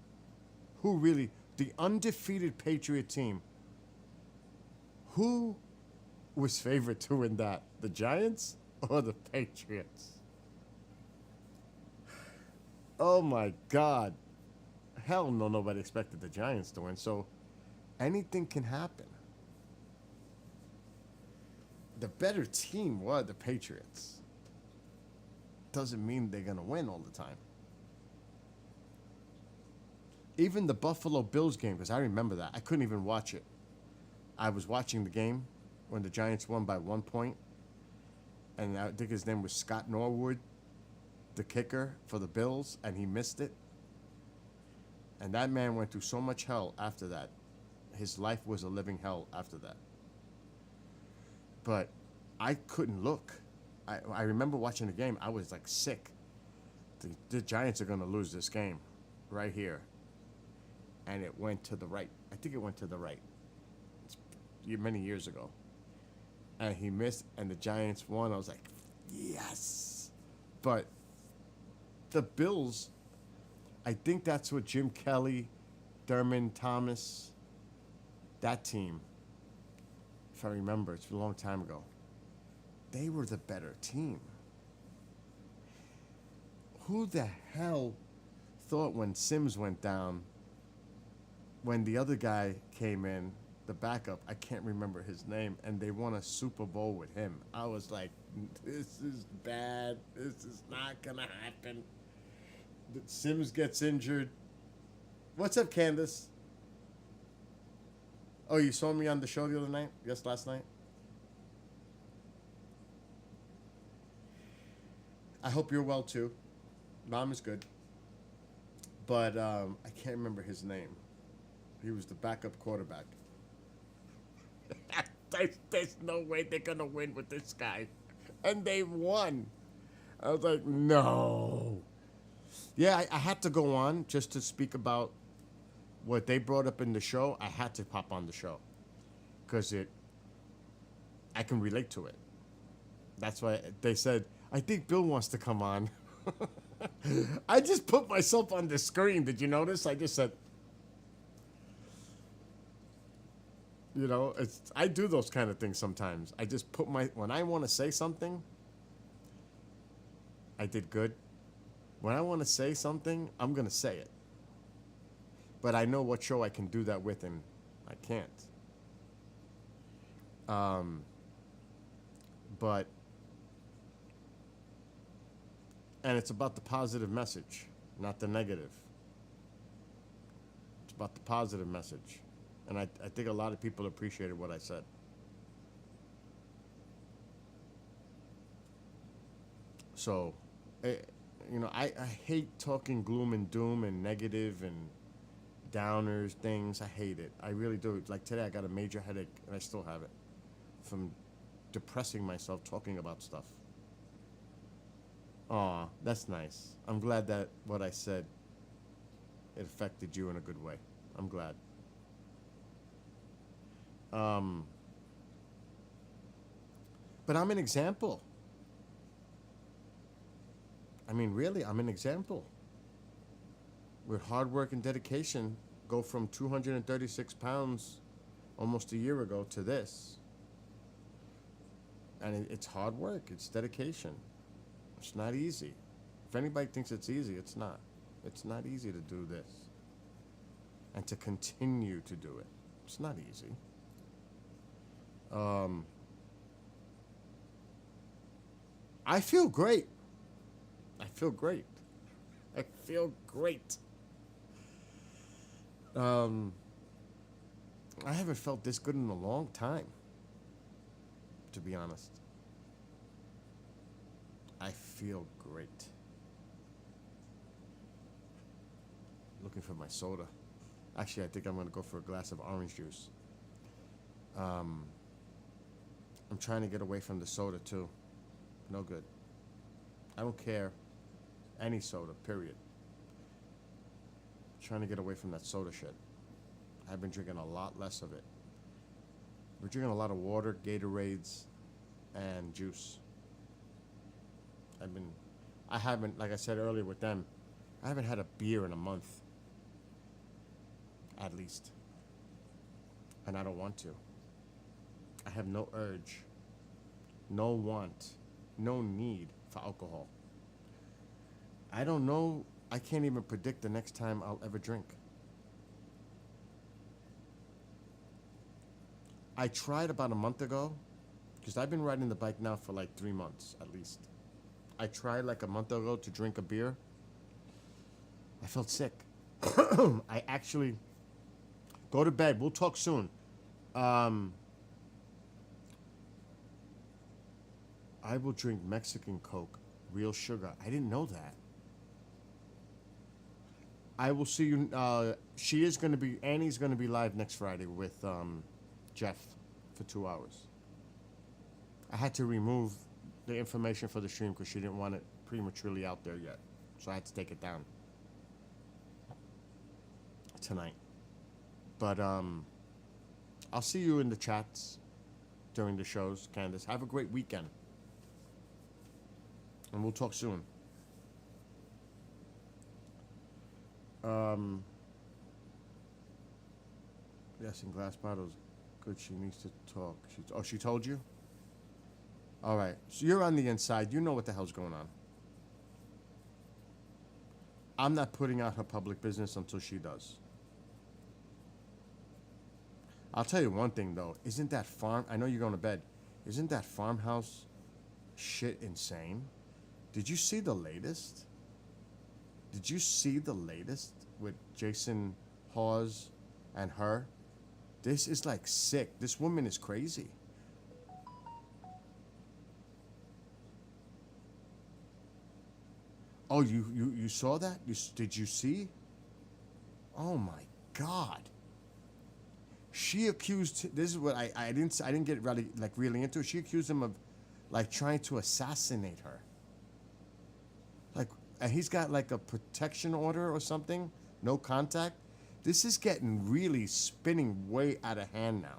Who really, the undefeated Patriot team, who was favored to win that? The Giants or the Patriots? Oh my God. Hell no, nobody expected the Giants to win. So anything can happen. The better team were the Patriots. Doesn't mean they're going to win all the time. Even the Buffalo Bills game, because I remember that. I couldn't even watch it. I was watching the game when the Giants won by 1 point. And I think his name was Scott Norwood, the kicker for the Bills, and he missed it. And that man went through so much hell after that. His life was a living hell after that. But I couldn't look. I remember watching the game. I was like sick. The Giants are going to lose this game right here. And it went to the right. I think it went to the right. It's many years ago. And he missed, and the Giants won. I was like, yes. But the Bills, I think that's what Jim Kelly, Thurman Thomas, that team, if I remember, it's a long time ago, they were the better team. Who the hell thought when Sims went down, when the other guy came in, the backup, I can't remember his name, and they won a Super Bowl with him? I was like, this is bad. This is not going to happen. Sims gets injured. What's up, Candace? Oh, you saw me on the show the other night? Yes, last night? I hope you're well, too. Mom is good. But I can't remember his name. He was the backup quarterback. There's no way they're going to win with this guy. And they won. I was like, no. Yeah, I had to go on just to speak about what they brought up in the show. I had to pop on the show because I can relate to it. That's why they said, I think Bill wants to come on. I just put myself on the screen. Did you notice? I just said, you know, I do those kind of things sometimes. I just put when I want to say something, I did good. When I want to say something, I'm going to say it. But I know what show I can do that with and I can't. But, and it's about the positive message, not the negative. It's about the positive message. And I think a lot of people appreciated what I said. So, I hate talking gloom and doom and negative and downers things. I hate it. I really do. Like today, I got a major headache, and I still have it from depressing myself talking about stuff. Aw, that's nice. I'm glad that what I said, it affected you in a good way. I'm glad. But I'm an example. I mean, really, I'm an example. With hard work and dedication, go from 236 pounds almost a year ago to this. And it's hard work, it's dedication. It's not easy. If anybody thinks it's easy, it's not. It's not easy to do this. And to continue to do it. It's not easy. I feel great. I feel great. I feel great. I haven't felt this good in a long time, to be honest. I feel great. Looking for my soda. Actually, I think I'm going to go for a glass of orange juice. I'm trying to get away from the soda, too. No good. I don't care. Any soda, period. Trying to get away from that soda shit. I've been drinking a lot less of it. We're drinking a lot of water, Gatorades, and juice. I haven't, like I said earlier with them, I haven't had a beer in a month. At least. And I don't want to. I have no urge, no want, no need for alcohol. I don't know, I can't even predict the next time I'll ever drink. I tried about a month ago, because I've been riding the bike now for like 3 months at least. I tried like a month ago to drink a beer. I felt sick. I actually, go to bed, we'll talk soon. I will drink Mexican Coke, real sugar. I didn't know that. I will see you. Annie's going to be live next Friday with Jeff for 2 hours. I had to remove the information for the stream because she didn't want it prematurely out there yet. So I had to take it down tonight. But I'll see you in the chats during the shows, Candace. Have a great weekend. And we'll talk soon. Yes, in glass bottles. Good, she needs to talk. She told you? All right. So you're on the inside. You know what the hell's going on. I'm not putting out her public business until she does. I'll tell you one thing, though. Isn't that I know you're going to bed. Isn't that farmhouse shit insane? Did you see the latest? Did you see the latest with Jason Hawes and her? This is like sick. This woman is crazy. Oh, you saw that? Did you see? Oh my God. She accused. This is what I didn't get really into. She accused him of like trying to assassinate her. Like, and he's got like a protection order or something. No contact. This is getting really spinning way out of hand now.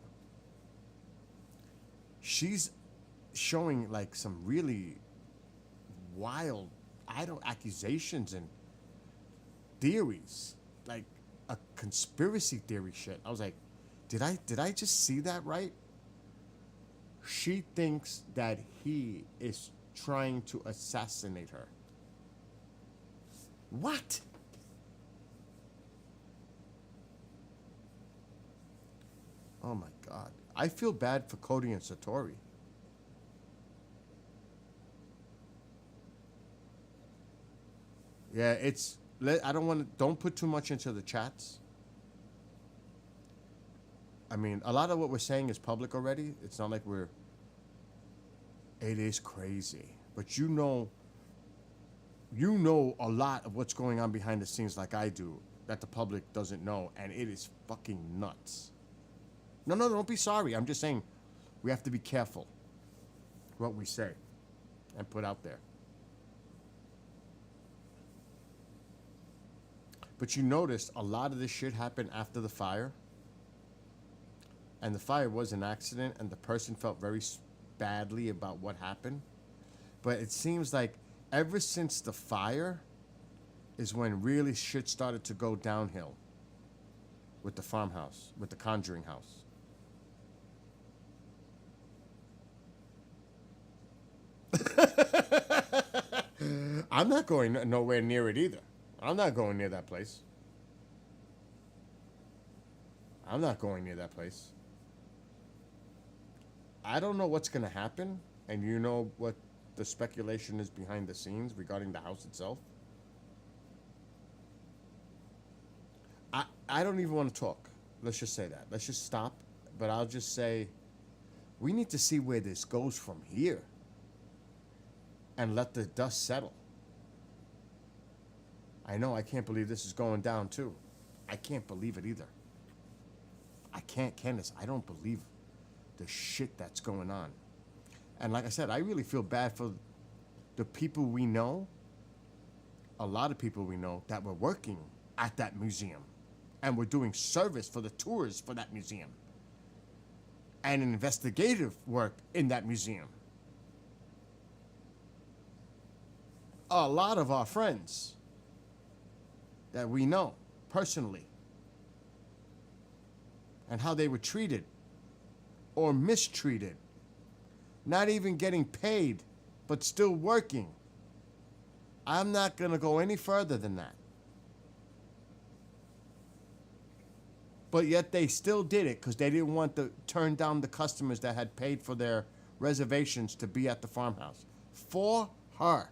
She's showing like some really wild, accusations and theories, like a conspiracy theory shit. I was like, did I just see that right? She thinks that he is trying to assassinate her. What? Oh my God. I feel bad for Cody and Satori. Yeah, it's. I don't want to. Don't put too much into the chats. I mean, a lot of what we're saying is public already. It's not like we're. It is crazy, but you know a lot of what's going on behind the scenes, like I do, that the public doesn't know, and it is fucking nuts. No, don't be sorry. I'm just saying, we have to be careful what we say and put out there. But you noticed a lot of this shit happened after the fire. And the fire was an accident, and the person felt very badly about what happened. But it seems like ever since the fire is when really shit started to go downhill with the farmhouse, with the Conjuring house. I'm not going nowhere near it either. I'm not going near that place. I'm not going near that place. I don't know what's going to happen, and you know what the speculation is behind the scenes regarding the house itself. I don't even want to talk. Let's just say that. Let's just stop. But I'll just say, we need to see where this goes from here and let the dust settle. I know, I can't believe this is going down too. I can't believe it either. I can't, Candace. I don't believe the shit that's going on. And like I said, I really feel bad for the people we know, a lot of people we know that were working at that museum and were doing service for the tours for that museum and investigative work in that museum. A lot of our friends that we know personally and how they were treated or mistreated, not even getting paid, but still working. I'm not going to go any further than that. But yet they still did it because they didn't want to turn down the customers that had paid for their reservations to be at the farmhouse. For her.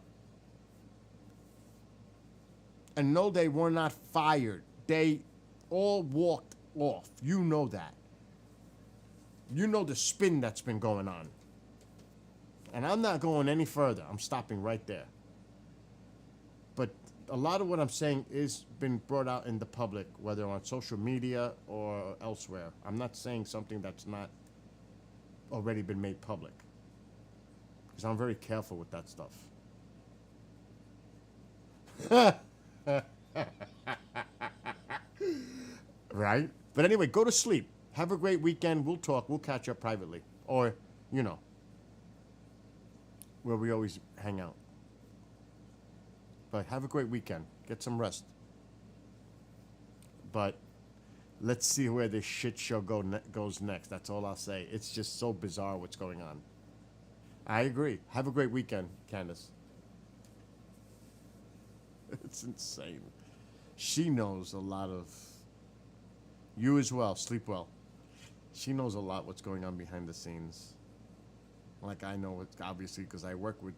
And no, they were not fired. They all walked off. You know that. You know the spin that's been going on. And I'm not going any further. I'm stopping right there. But a lot of what I'm saying is been brought out in the public, whether on social media or elsewhere. I'm not saying something that's not already been made public. Because I'm very careful with that stuff. Right? But anyway, go to sleep. Have a great weekend. We'll talk. We'll catch up privately. Or, you know, where we always hang out. But have a great weekend. Get some rest. But let's see where this shit show goes next. That's all I'll say. It's just so bizarre what's going on. I agree. Have a great weekend, Candace. It's insane. She knows a lot of... You as well. Sleep well. She knows a lot what's going on behind the scenes. Like I know it, obviously, because I work with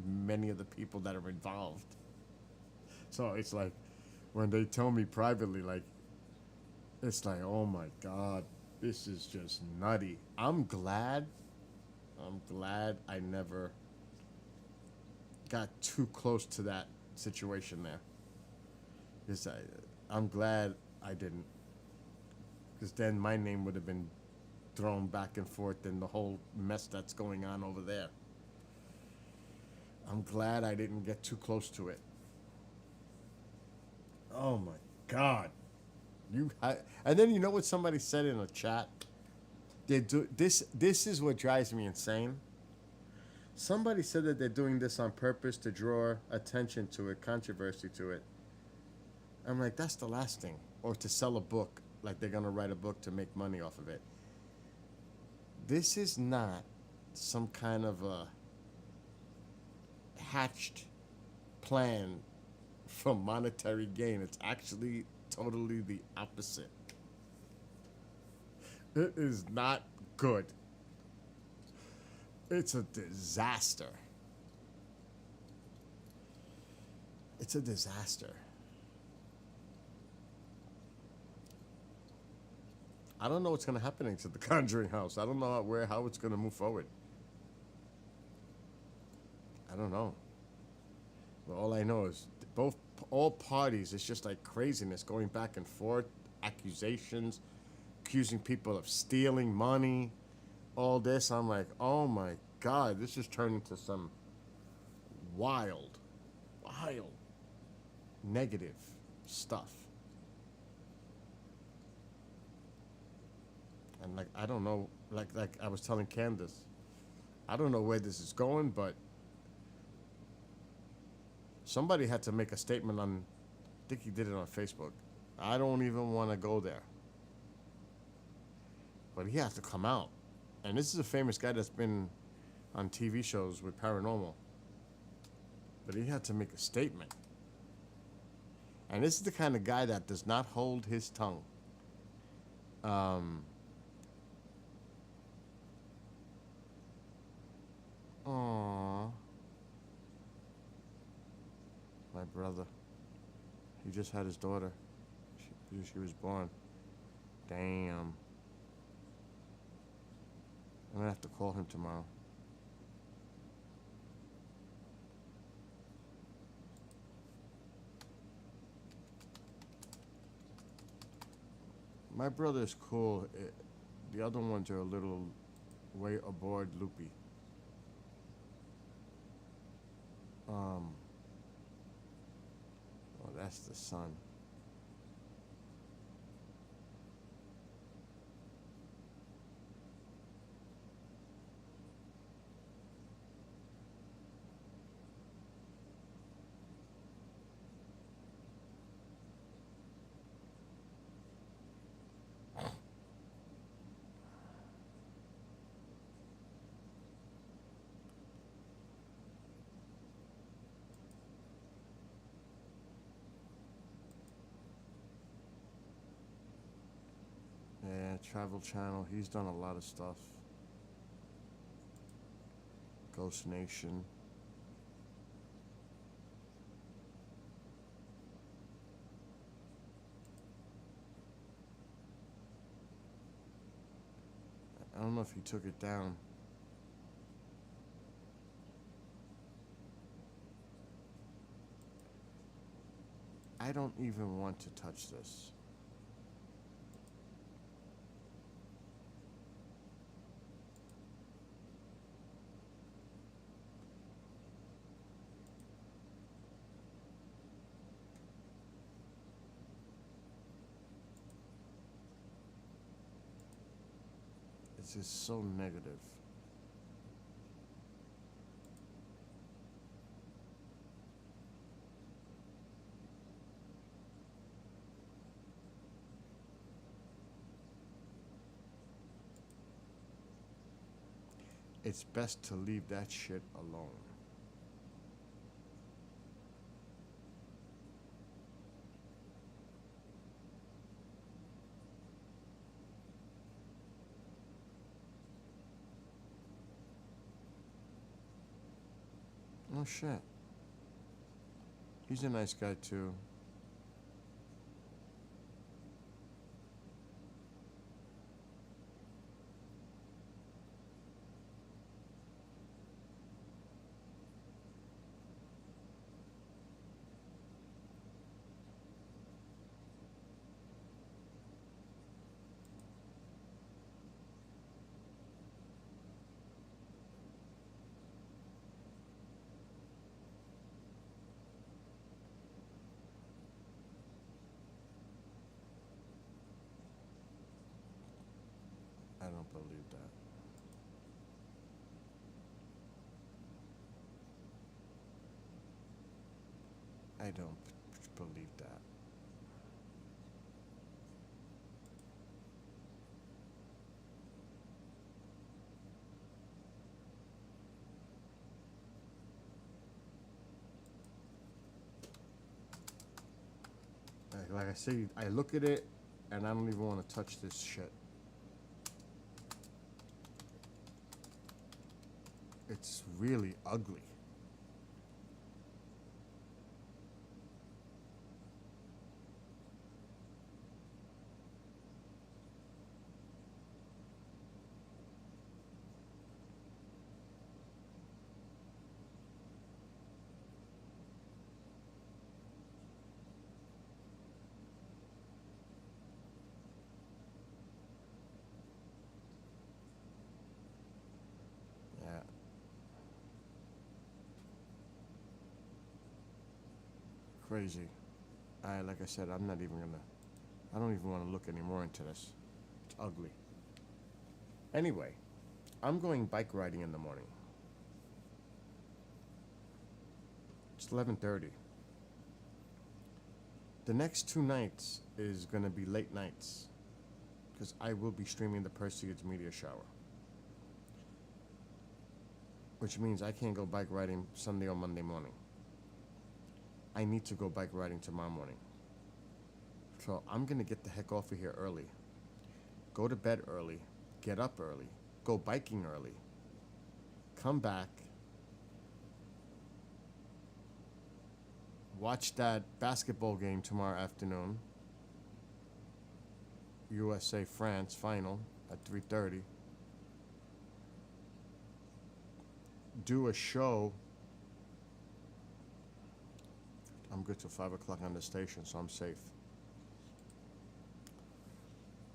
many of the people that are involved. So it's like, when they tell me privately, like, it's like, oh my God, this is just nutty. I'm glad I never got too close to that situation there. Because I'm glad I didn't. Because then my name would have been thrown back and forth in the whole mess that's going on over there. I'm glad I didn't get too close to it. Oh my God. And then you know what somebody said in a chat? This is what drives me insane. Somebody said that they're doing this on purpose to draw attention to it, controversy to it. I'm like, that's the last thing. Or to sell a book, like they're going to write a book to make money off of it. This is not some kind of a hatched plan for monetary gain. It's actually totally the opposite. It is not good. It's a disaster. It's a disaster. I don't know what's going to happen to the Conjuring House. I don't know how it's going to move forward. I don't know. But all I know is all parties, it's just like craziness going back and forth, accusations, accusing people of stealing money, all this. I'm like, oh my God, this is turning into some wild, negative stuff. And like, I don't know, like I was telling Candace, I don't know where this is going, but somebody had to make a statement on, I think he did it on Facebook. I don't even want to go there. But he has to come out. And this is a famous guy that's been on TV shows with paranormal. But he had to make a statement. And this is the kind of guy that does not hold his tongue. Aww. My brother. He just had his daughter. She was born. Damn. I'm gonna have to call him tomorrow. My brother is cool. The other ones are a little way aboard loopy. Oh, that's the sun. Yeah, Travel Channel. He's done a lot of stuff. Ghost Nation. I don't know if he took it down. I don't even want to touch this. It's just so negative. It's best to leave that shit alone. Oh shit. He's a nice guy too. I don't believe that. I don't believe that. like I say, I look at it and I don't even want to touch this shit. It's really ugly. Yeah. Crazy. Like I said, I'm not even gonna. I don't even want to look anymore into this. It's ugly. Anyway, I'm going bike riding in the morning. It's 11:30. The next 2 nights is gonna be late nights, because I will be streaming the Perseids Media Shower, which means I can't go bike riding Sunday or Monday morning. I need to go bike riding tomorrow morning. So I'm gonna get the heck off of here early, go to bed early, get up early, go biking early, come back, watch that basketball game tomorrow afternoon, USA France final at 3:30. Do a show. I'm good till 5 o'clock on the station, so I'm safe.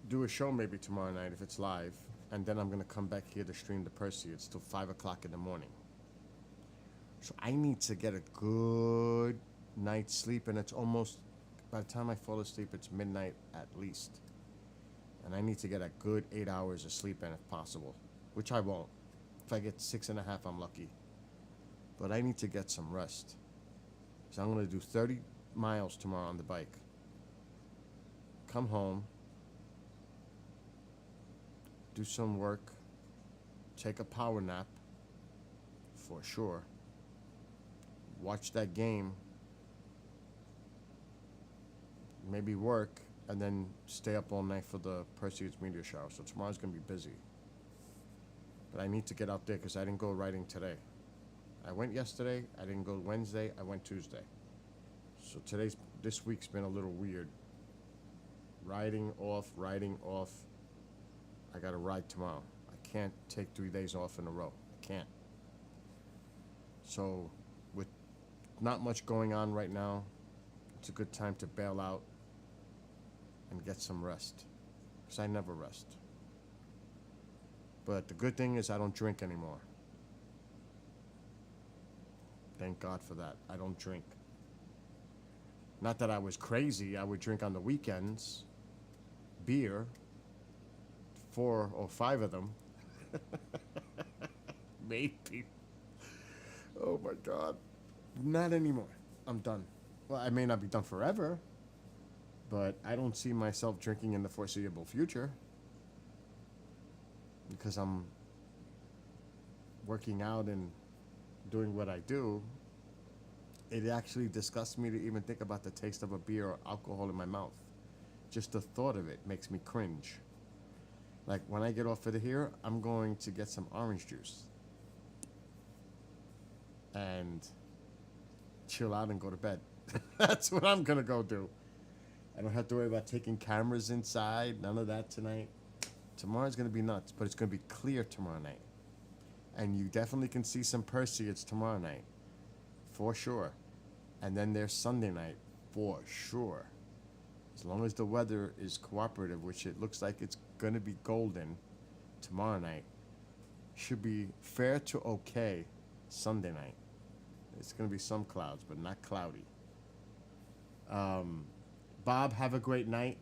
Do a show maybe tomorrow night if it's live, and then I'm gonna come back here to stream the Perseids till 5 o'clock in the morning. So I need to get a good night's sleep, and it's almost, by the time I fall asleep, it's midnight at least. And I need to get a good 8 hours of sleep in if possible, which I won't. If I get 6.5, I'm lucky. But I need to get some rest. So I'm gonna do 30 miles tomorrow on the bike. Come home, do some work, take a power nap, for sure. Watch that game, maybe work, and then stay up all night for the Perseids Media Shower. So tomorrow's gonna be busy. But I need to get out there because I didn't go riding today. I went yesterday, I didn't go Wednesday, I went Tuesday. So this week's been a little weird. Riding off. I gotta ride tomorrow. I can't take 3 days off in a row. I can't. So, with not much going on right now, it's a good time to bail out and get some rest. Because I never rest. But the good thing is I don't drink anymore. Thank God for that. I don't drink. Not that I was crazy. I would drink on the weekends. Beer. 4 or 5 of them. Maybe. Oh my God. Not anymore. I'm done. Well, I may not be done forever, but I don't see myself drinking in the foreseeable future. Because I'm working out and doing what I do. It actually disgusts me to even think about the taste of a beer or alcohol in my mouth. Just the thought of it makes me cringe. Like when I get off of here, I'm going to get some orange juice and chill out and go to bed. That's what I'm gonna go do. I don't have to worry about taking cameras inside, none of that tonight. Tomorrow's gonna be nuts, but it's gonna be clear tomorrow night. And you definitely can see some Perseids tomorrow night, for sure. And then there's Sunday night, for sure. As long as the weather is cooperative, which it looks like it's gonna be golden tomorrow night, should be fair to okay Sunday night. It's gonna be some clouds, but not cloudy. Bob, have a great night.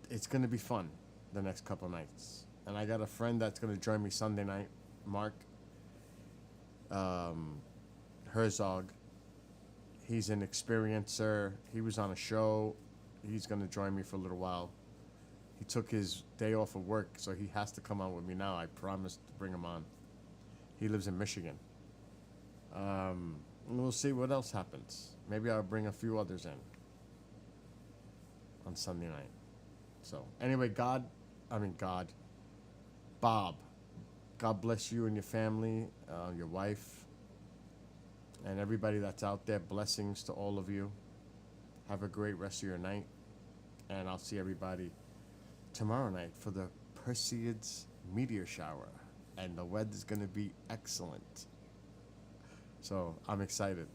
It's gonna be fun the next couple nights. And I got a friend that's gonna join me Sunday night, Mark Herzog. He's an experiencer. He was on a show. He's gonna join me for a little while. He took his day off of work, so he has to come on with me now. I promised to bring him on. He lives in Michigan. And we'll see what else happens. Maybe I'll bring a few others in on Sunday night. So, anyway, Bob, God bless you and your family, your wife, and everybody that's out there. Blessings to all of you. Have a great rest of your night. And I'll see everybody tomorrow night for the Perseids meteor shower. And the weather's going to be excellent. So I'm excited.